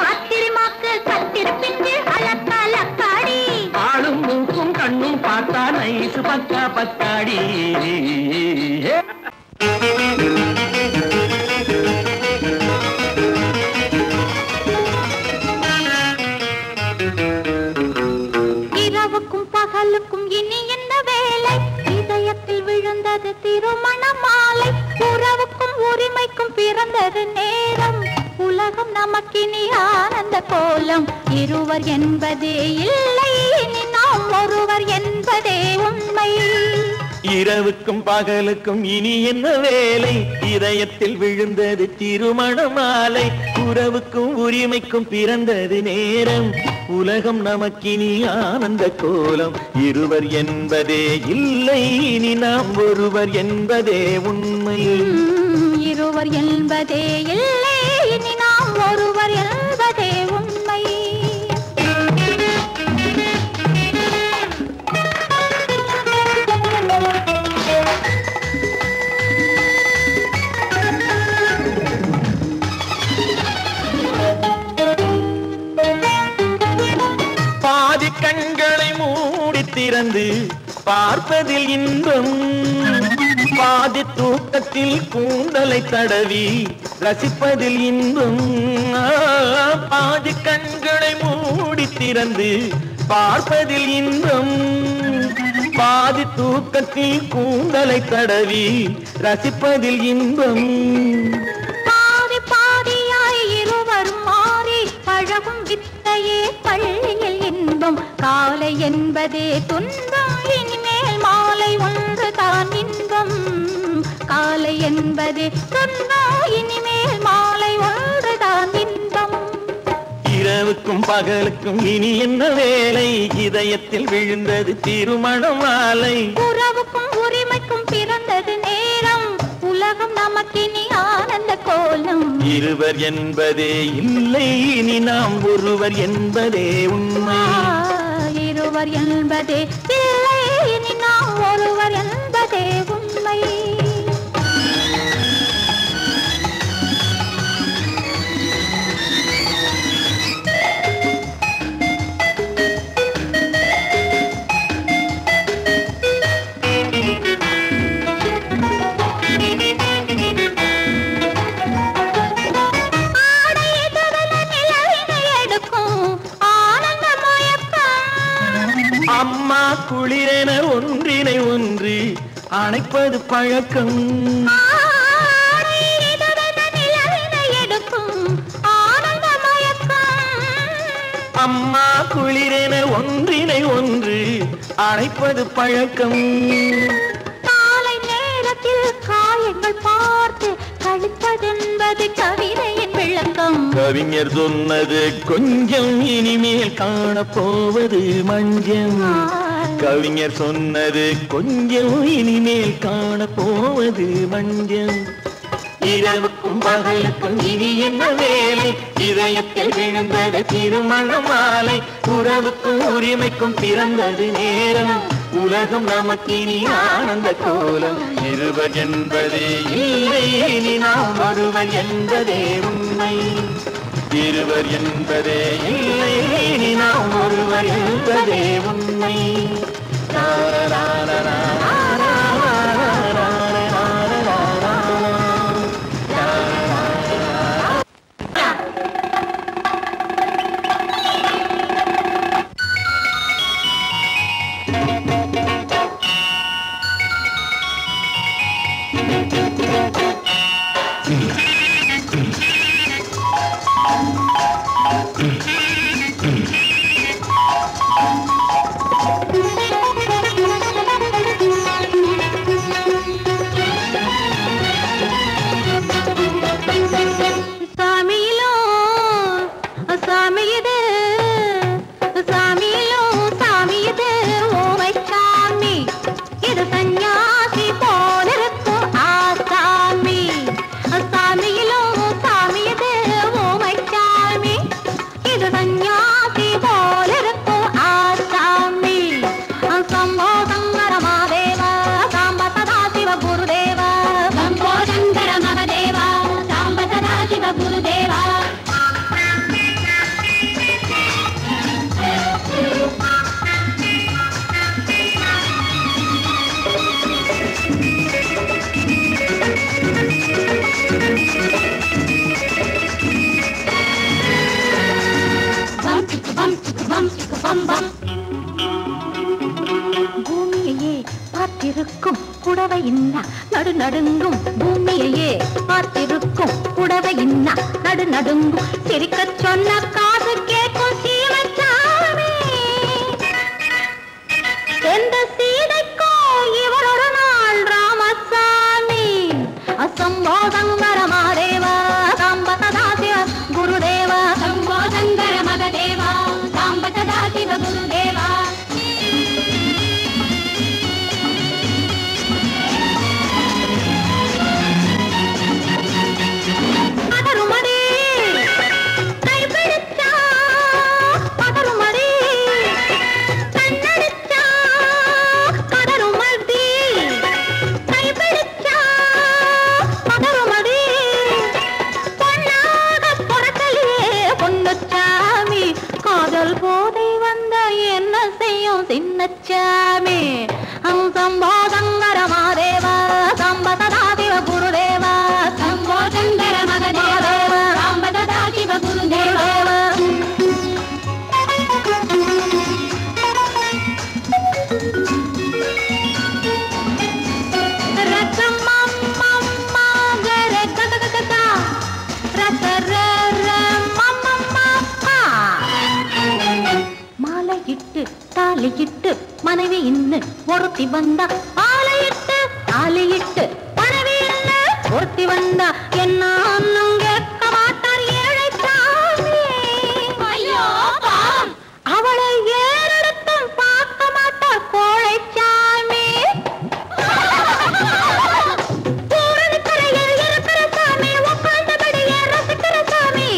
ஆத்திரமாக்கு கத்திருப்பின்று அலக்காடி ஆளும் மூக்கும் கண்ணும் பார்த்தா நைசு பக்கா பக்காடி இரவுக்கும் பகலுக்கும் இனி என்ன வேலை இதயத்தில் விழுந்தது திருமண மாலை உறவுக்கும் உரிமைக்கும் பிறந்தது நேரம் உலகம் நமக்கினி ஆனந்த கோலம் இருவர் என்பதே இல்லை இனி நாம் ஒருவர் என்பதே உண்மை இரவுக்கும் பகலுக்கும் இனி என்ன வேலை இதயத்தில் விழுந்தது திருமண மாலை உறவுக்கும் உரிமைக்கும் பிறந்தது நேரம் உலகம் நமக்கினி ஆனந்த கோலம் இருவர் என்பதே இல்லை இனி நாம் ஒருவர் என்பதே உண்மை இருவர் என்பதே இல்லை இனி நாம் ஒருவர் என்பதே உண்மை பாதி கண்களை மூடி திறந்து பார்ப்பதில் இன்பம் பாதி தூக்கத்தில் கூந்தலை தடவி ரசிப்பதில் இன்பம் பாதி கண்களை மூடி திறந்து பார்ப்பதில் இன்பம் பாதி தூக்கத்தில் கூந்தலை தடவி ரசிப்பதில் இன்பம் பாதி பாதியாய் இருவரும் மாறி பழகும் வித்தையே பள்ளியில் இன்பம் காலை என்பதே துன்பம் இனிமேல் மாலை ஒன்று தான் இன்பம் காலை என்பதே துன்பம் இனிமேல் மாலை ஒன்று தான் இன்பம் இரவுக்கும் பகலுக்கும் இனி என்ன வேலை இதயத்தில் விழுந்தது திருமண மாலை உறவுக்கும் உரிமைக்கும் பிறந்தது நேரம் உலகம் நமக்கினி ஆனந்த கோலம் இருவர் என்பதே இல்லை இனி நாம் ஒருவர் என்பதே உண்மை இருவர் என்பதே இல்லை இனி நாம் ஒருவர் என்பதே உண்மை அம்மா குளிரென ஒன்றினை ஒன்று அணைப்பது பழக்கம். அம்மா குளிரென ஒன்றினை ஒன்று அணைப்பது பழக்கம். காலை நேரத்தில் காயங்கள் பார்த்து கழிப்பதென்பது கவிதையின் விளக்கம். கவிஞர் சொன்னது கொஞ்சம் இனிமேல் காணப்போவது மஞ்சள். கவிஞர் சொன்னது கொஞ்சம் இனிமேல் காணப்போவது மஞ்சள். இரவுக்கும் பகலுக்கும் இனி என்ன வேலை? இதயத்தில் விழுந்தது திருமண மாலை. உறவுக்கும் உரிமைக்கும் பிறந்தது நேரம். உலகம் நமக்கினி ஆனந்த கோலம். இருவர் என்பதே இல்லை, இனி நாம் ஒருவர் என்பதே உண்மை. இருவர் என்பதே இல்லை, இனி நாம் ஒருவர் என்பதே உண்மை. பூமியையே பார்த்திருக்கும் புடவை இன்னா நடு நடுங்கும். பூமியையே பார்த்திருக்கும் புடவை இன்னா நடு நடுங்கும். சிரிக்க சொன்ன காது கேட்கும் சீமச்சாமி. எந்த சீதைக்கோ இவர் ஒரு நாள் ராமசாமி. அசம்போதங்கர மகதேவா சாம்ப சதா சிவ குருதேவா. சம்போதங்கர மகதேவா சாம்ப சதா சிவ குருதேவா. போதை வந்த என்ன செய்யும் சின்னச்சாமி. சம்போதங்கர மகதேவா சாம்ப சதா சிவ குருதேவா. சம்போதங்கர மகதேவா சாம்ப சதா சிவ குருதேவா. தாலியிட்டு மனைவி இன்னு ஒருத்தி வந்தா. ஆலையிட்டு தாலியிட்டு மனைவி இன்னு ஒருத்தி வந்தா. என்ன கேட்க மாட்டார் ஏழை சாமி. அவளை ஏறெடுத்தும் பார்க்க மாட்டார் கோழை சாமி. கரையில் இருக்கிற சாமி உட்கார்ந்தபடியே ரசிக்கிற சாமி.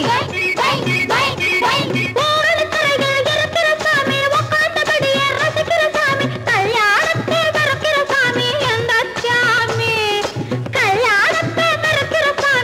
கல்யாணத்தை மறக்கிற சாமி.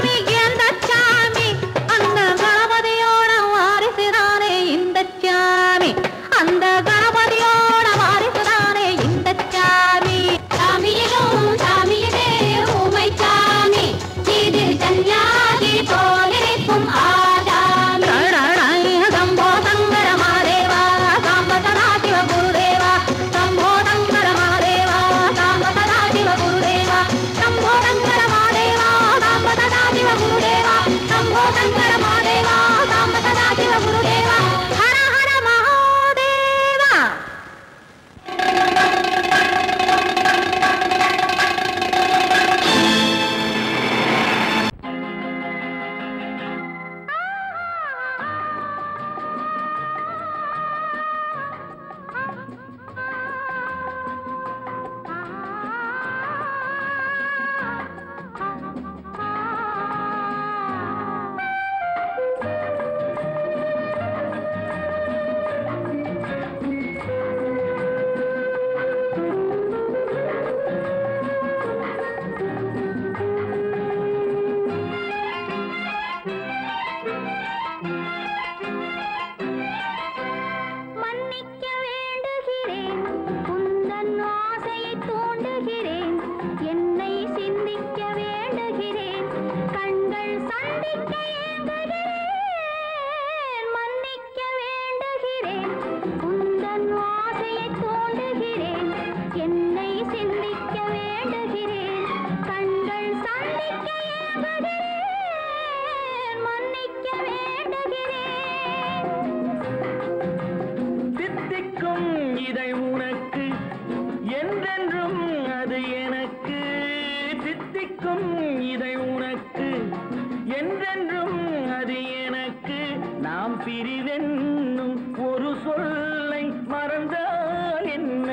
நாம் பிரிவென்னும் ஒரு சொல்லை மறந்தால் என்ன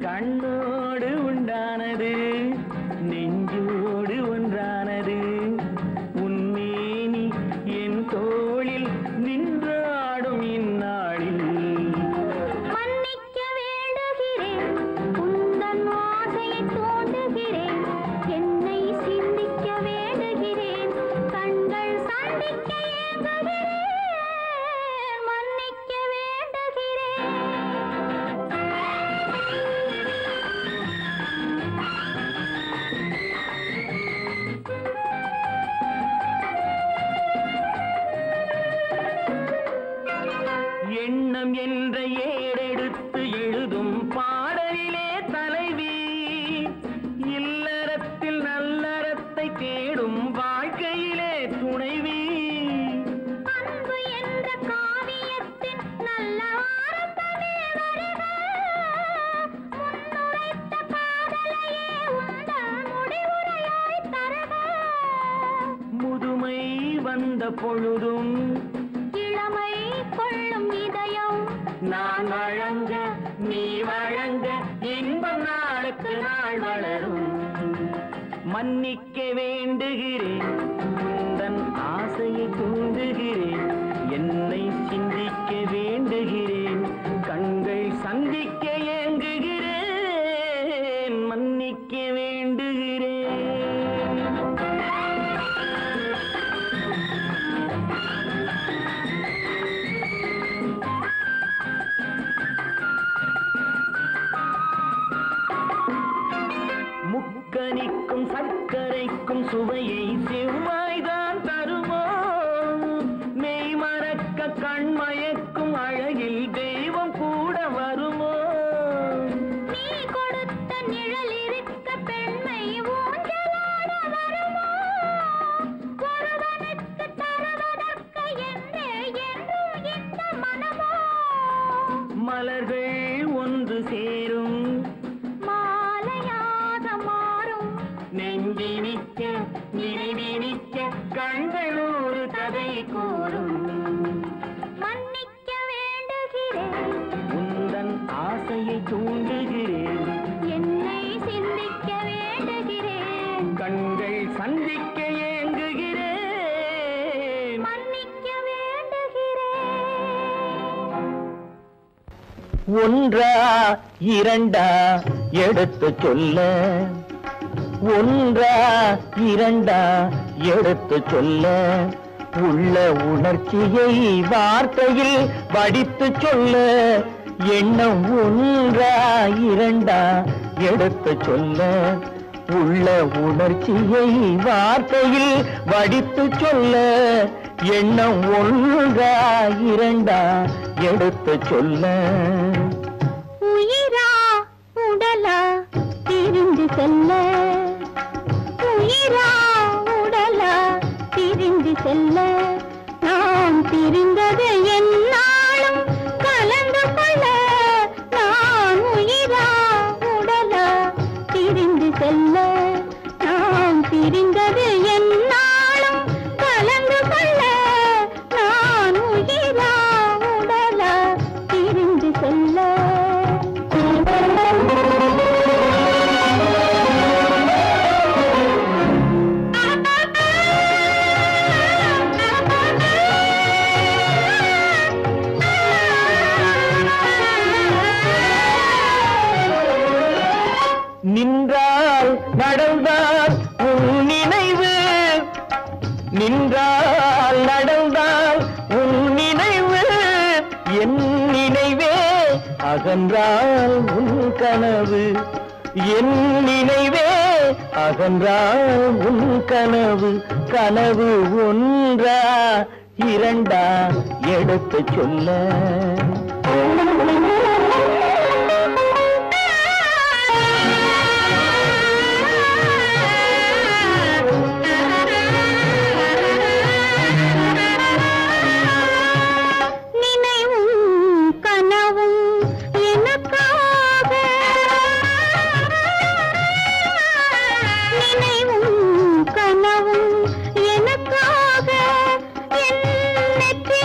கண்ணோடு உண்டானது நெஞ்சோடு ஒன்றானது உன்மேனி என் தோளில் நின்றாடும் இந்நாளில் மன்னிக்க வேண்டுகிறேன் உந்தன் ஆசையை தோண்டுகிறேன் என்னை சிந்திக்க வேண்டுகிறேன் கண்கள் சந்திக்க ஏங்குகிறேன் மன்னிக்க வேண்டுகிறேன் எண்ணம் என்ற ஏடெடுத்து எழுதும் பாடலிலே தலைவி இல்லறத்தில் நல்லறத்தை தேடும் வாழ்க்கையிலே துணைவி அன்பு என்ற காவியத்தின் நல்ல வார்த்தையே வருக முன்னுரைத்த காதலையே உந்தன் முடிவுரையாய் தருக முதுமை வந்த பொழுதும் இளமை கொள்ளும் இதயம் நான் வழங்க நீ வழங்க இன்பம் நாளுக்கு நாள் வளரும் மன்னிக்க வேண்டுகிறேன் உந்தன் ஆசையை தூண்டுகிறேன் என்னை சிந்திக்க வேண்டுகிறேன் கண்கள் சந்திக்க ஏங்குகிறேன் மன்னிக்க வேண்டுகிறேன் முக்கனிக்கும் சர்க்கரைக்கும் சுவையை செவ்வாய்தான் தருமோ மெய் மறக்க கண்மயக்கும் அழகில் தெய்வம் கூட வருமோ நீ கொடுத்த நிழல் இருக்க பெண்மை ஊஞ்சலாட வருமோ ஒருவனுக்கு தருவதற்கு என்றே என்றும் இந்த மனமோ மலர்கள் ஒன்று சேரும் மாலையாக மாறும் நெஞ்சினிக்க நினைவினிக்க கண்கள் ஒரு கதை கூறும் மன்னிக்க வேண்டுகிறேன் உந்தன் ஆசையை தூண்டுகிறேன் என்னை சிந்திக்க வேண்டுகிறேன் கண்கள் சந்திக்க ஏங்குகிறேன் மன்னிக்க வேண்டுகிறேன் ஒன்றா இரண்டா எடுத்து சொல்ல ஒன்றா இரண்டா எடுத்து சொல்ல உள்ள உணர்ச்சியை வார்த்தையில் வடித்து சொல்ல எண்ணம் ஒன்றா இரண்டா எடுத்து சொல்ல உள்ள உணர்ச்சியை வார்த்தையில் வடித்து சொல்ல எண்ணம் ஒன்றா இரண்டா எடுத்து சொல்ல உயிரா உடலா பிரிந்து செல்ல உயிரா உடலா பிரிந்து செல்ல நாம் பிரிந்தது என்னாலும் கலந்து கொள்ள நான் உயிரா உடலா பிரிந்து செல்ல நாம் பிரிந்தது என்னாலும் கலந்து கொள்ள நான் உயிரா உடலா பிரிந்து செல்ல நின்றால் நடந்தால் உன் நினைவு நின்றால் நடந்தால் உன் நினைவு என் நினைவே அகன்றால் உன் கனவு என் நினைவே அகன்றால் உன் கனவு கனவு ஒன்றா இரண்டா எடுத்து சொல்ல நினைவும் கனவும் எனக்காக என் நெற்றி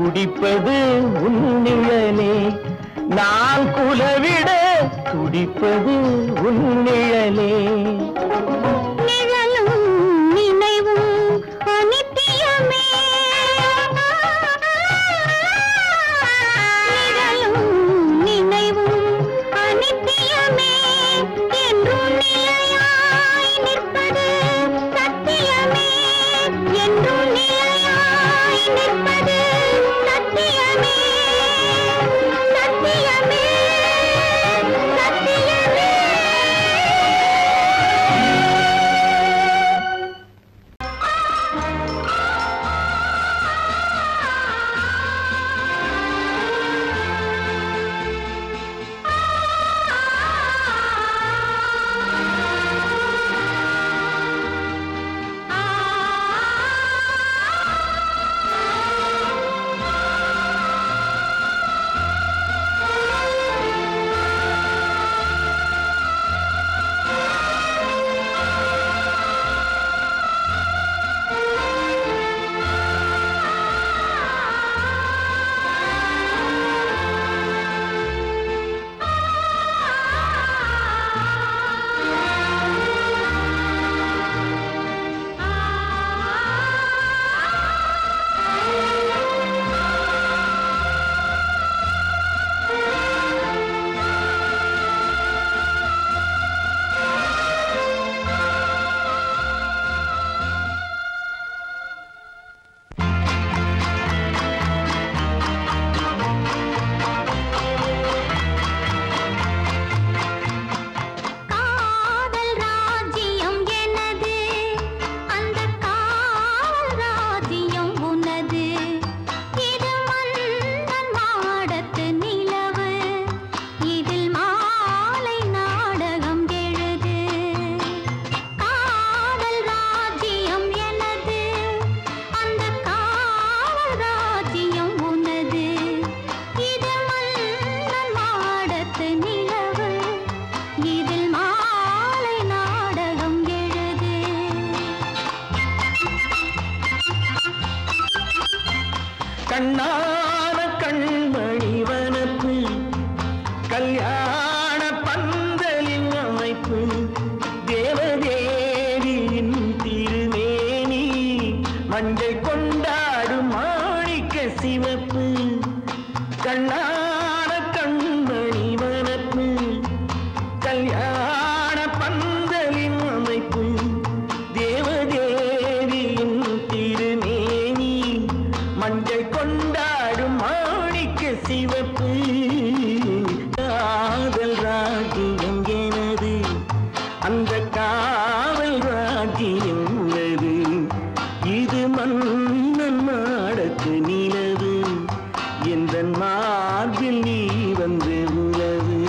துடிப்பது உன் நிழலே, நான் குலவிட துடிப்பது உன் நிழலே. நிழலும் நினைவும் அனித்தியமே, நிழலும் நினைவும் அனித்தியமே, என்றும் நிலையாய் நிற்பது சத்தியமே, என்றும் நிலையாய் நிற்பது சத்தியமே, சத்தியமே, சத்தியமே. கண்ணான கண்மணி வனப்பு, கல்யாண பந்தலின் அமைப்பு, தேவதேவியின் திருமேனி, மஞ்சள் கொண்டாடும் மாணிக்க சிவப்பு. கண்ணான கண்மணி வனப்பு, கல்யாண பந்தலின் அமைப்பு, தேவதேவியின் திருமேனி, மஞ்சள் கொண்டாடும் மாணிக்க சிவப்பு. காதல் ராஜ்யம் எனது, அந்த காவல் ராஜ்யம் உள்ளது, இது மன்னன் மாடத்து நிலவு, எந்த மார்பில் நீ வந்து உலவு.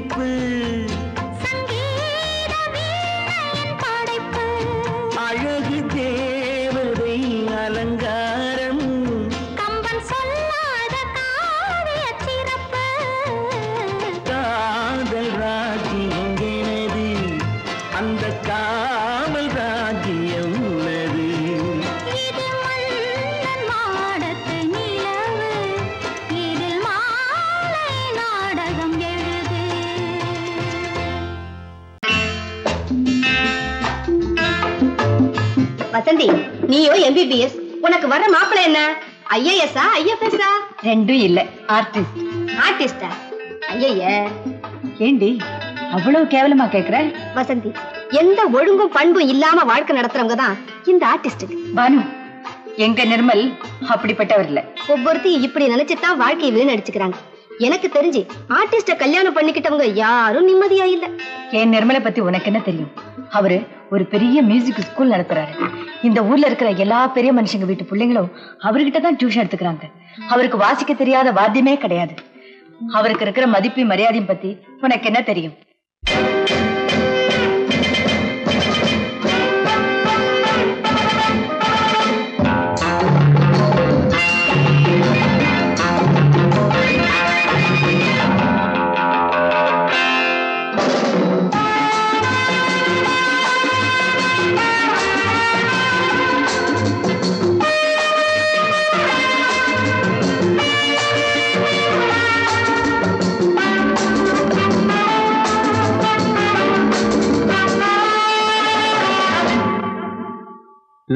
சிரிப்பு அழகு தேவதை அலங்காரம் கம்பன் சொல்லாத காவிய சிறப்பு காதல் ராஜ்யம் எனது அந்த காவல் ராஜ்யம் உள்ளது இது மன்னன் மாடத்து நிலவு இதில் மாலை நாடகம் எழுது வசந்தி, நீயோ MBBS, உனக்கு வர மாப்பிள்ளை என்ன? IAS-ஆ IFS-ஆ? ரெண்டும் இல்ல, ஆர்டிஸ்ட். ஆர்டிஸ்டா? ஐய, ஏண்டி அவ்வளவு கேவலமா கேக்குற? வசந்தி, எந்த ஒழுங்கும் பண்பும் இல்லாம வாழ்க்கை நடத்துறவங்க தான் இந்த ஆர்டிஸ்ட். பானு, எங்க நிர்மல் அப்படிப்பட்டவர் இல்ல. ஒவ்வொருத்தையும் இப்படி நினைச்சுதான் வாழ்க்கையை வீணடிச்சுக்கிறாங்க. எனக்கு தெரிஞ்சு ஆர்டிஸ்ட கல்யாணம் பண்ணிக்கிட்டவங்க யாரும் நிம்மதியா இல்ல. என் நிர்மலை பத்தி உனக்கு என்ன தெரியும்? அவரு ஒரு பெரிய மியூசிக் ஸ்கூல் நடத்துறாரு. இந்த ஊர்ல இருக்கிற எல்லா பெரிய மனுஷங்க வீட்டு பிள்ளைங்களும் அவர்கிட்ட தான் டியூஷன் எடுத்துக்கிறாங்க. அவருக்கு வாசிக்க தெரியாத வாத்தியமே கிடையாது. அவருக்கு இருக்கிற மதிப்பு மரியாதையும் பத்தி உனக்கு என்ன தெரியும்?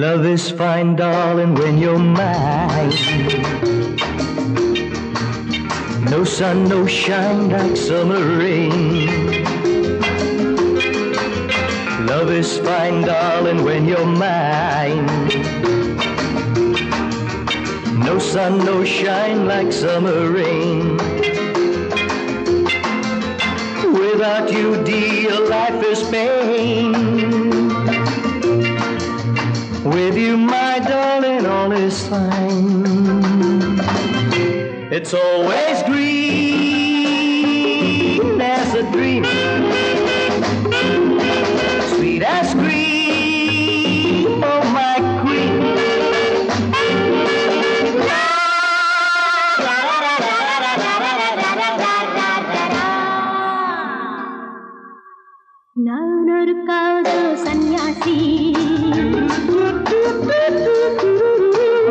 Love is fine, darling, when you're mine. No sun, no shine like summer rain. Love is fine, darling, when you're mine. No sun, no shine like summer rain. Without you, dear, life is pain. With you, my darling, all is fine. It's always green as a dream, sweet as cream, oh my queen. நான் ஒரு காதல் சன்னியாசி,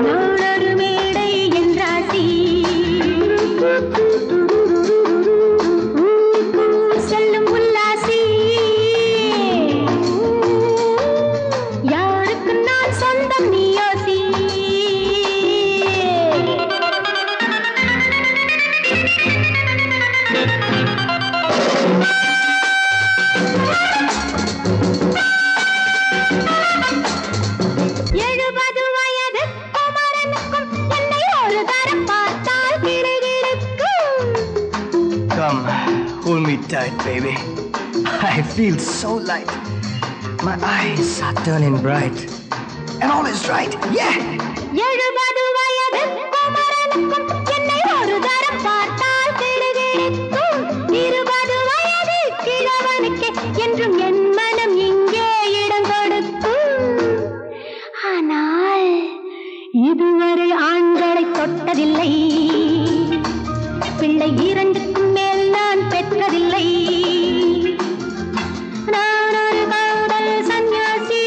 நானொரு மேடை என்றாசி, செல்லும் உல்லாசி, யாருக்கு நான் சொந்தம் நீயோசி. Come, hold me tight, baby. I feel so light. My eyes are turning bright. And all is right, yeah! 70 வயது குமரனுக்கும் என்னை ஒரு தரம் பார்த்தால் கிடுகிடுக்கும். 20 வயது கிழவனுக்கு என்றும் என் மனம் இங்கே இடம் கொடுக்கும். ஆனால் இதுவரை ஆண்களை தொட்டதில்லை, பிள்ளை 2க்கும் மேல் நான் பெற்றதில்லை. நான் ஒரு காதல் சன்னியாசி,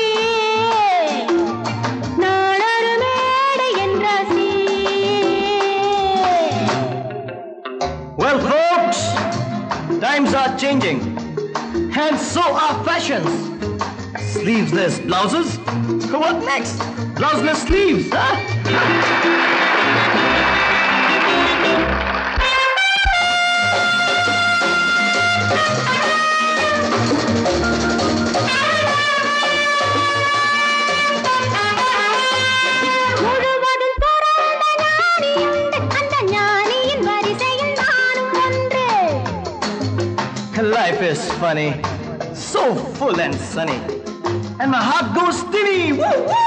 நான் ஒரு மேடை என்றாசி. Well, folks, times are changing. And so are fashions. Sleeveless blouses? What next? Blouseless sleeves, huh? முழுவதும் துறந்த ஞானியுண்டு, அந்த ஞானியின் வரிசையில் நானும் ஒன்று. Life is funny, so full and sunny. And my heart goes steady. Woo, woo!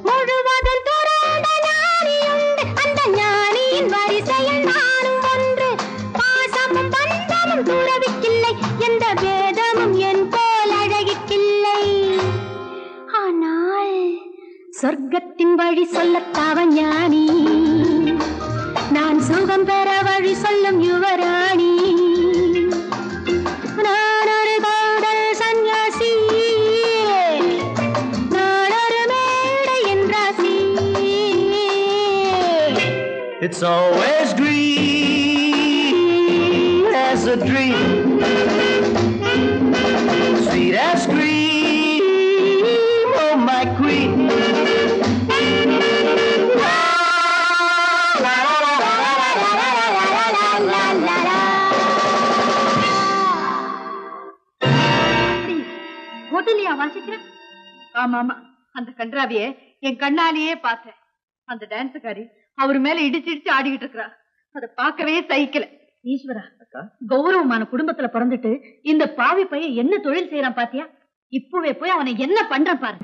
முழுவதும் துறந்த ஞானியுண்டு, அந்த ஞானியின் வரிசையில் நானும் ஒன்று. பாசமும் பந்தமும் சொர்க்கத்தின் வழி சொல்லத்தாவ ஞானி, நான் சுகம் பெற வழி சொல்லும் யுவராணி. நான் ஒரு காதல் சன்யாசி, நான் ஒரு மேடை என்றாசி. It's always green as a dream, sweet as cream, oh my queen. ஹோட்டலியா வாசிக்கிறேன்? ஆமா ஆமா, அந்த கன்றாவிய என் கண்ணாலேயே பார்த்தேன். அந்த டான்ஸுக்காரி அவர் மேல இடிச்சு ஆடிக்கிட்டு இருக்கிறா. அதை பார்க்கவே சகிக்கல. ஈஸ்வரா, கௌரவமான குடும்பத்துல பிறந்துட்டு இந்த பாவி பையன் என்ன தொழில் செய்யறான் பாத்தியா? இப்பவே போய் அவனை என்ன பண்றான் பாரு.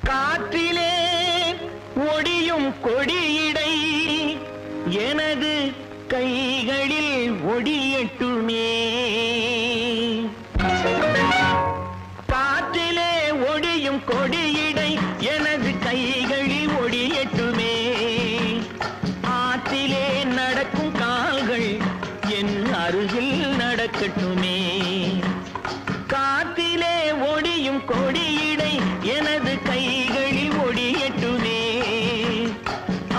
காற்றிலே ஒடியும் கொடியிடை எனது கைகளில் ஒடியட்டுமே. காற்றிலே ஒடியும் கொடியிடை எனது கைகளில் ஒடியட்டுமே. ஆற்றிலே நடக்கும் கால்கள் என் அருகில் நடக்கட்டுமே. காற்றிலே ஒடியும் கொடியிடை எனது கைகளில் ஒடியட்டுமே.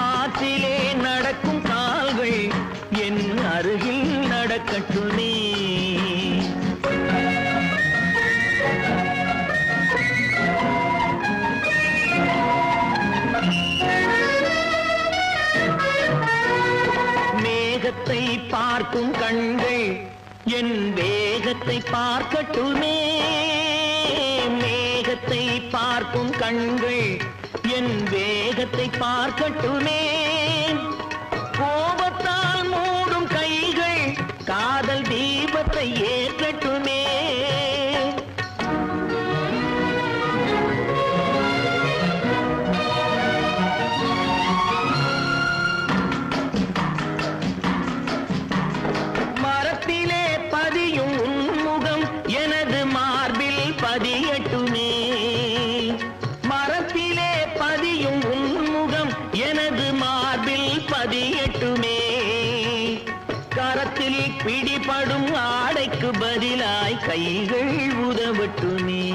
ஆற்றிலே நடக்கும் கால்கள் என் அருகில் நடக்கட்டுமே. மேகத்தை பார்க்கும் கண்கள் என் வேகத்தை பார்க்கட்டுமே. மேகத்தை பார்க்கும் கண்கள் என் வேகத்தை பார்க்கட்டுமே. கோபத்தால் மூடும் கைகள் காதல் தீபத்தை ஏற்றட்டுமே. மரத்திலே பதியும் உன்முகம் எனது மார்பில் பதியட்டுமே. மரத்திலே பதியும் உன்முகம் எனது மார்பில் பதியட்டுமே. கரத்தில் பிடிபடும் ஆடைக்கு பதிலாய் கைகள் உதவட்டுமே.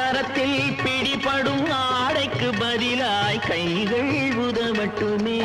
கரத்தில் பிடிபடும் ஆடைக்கு பதிலாய் கைகள் உதவட்டுமே.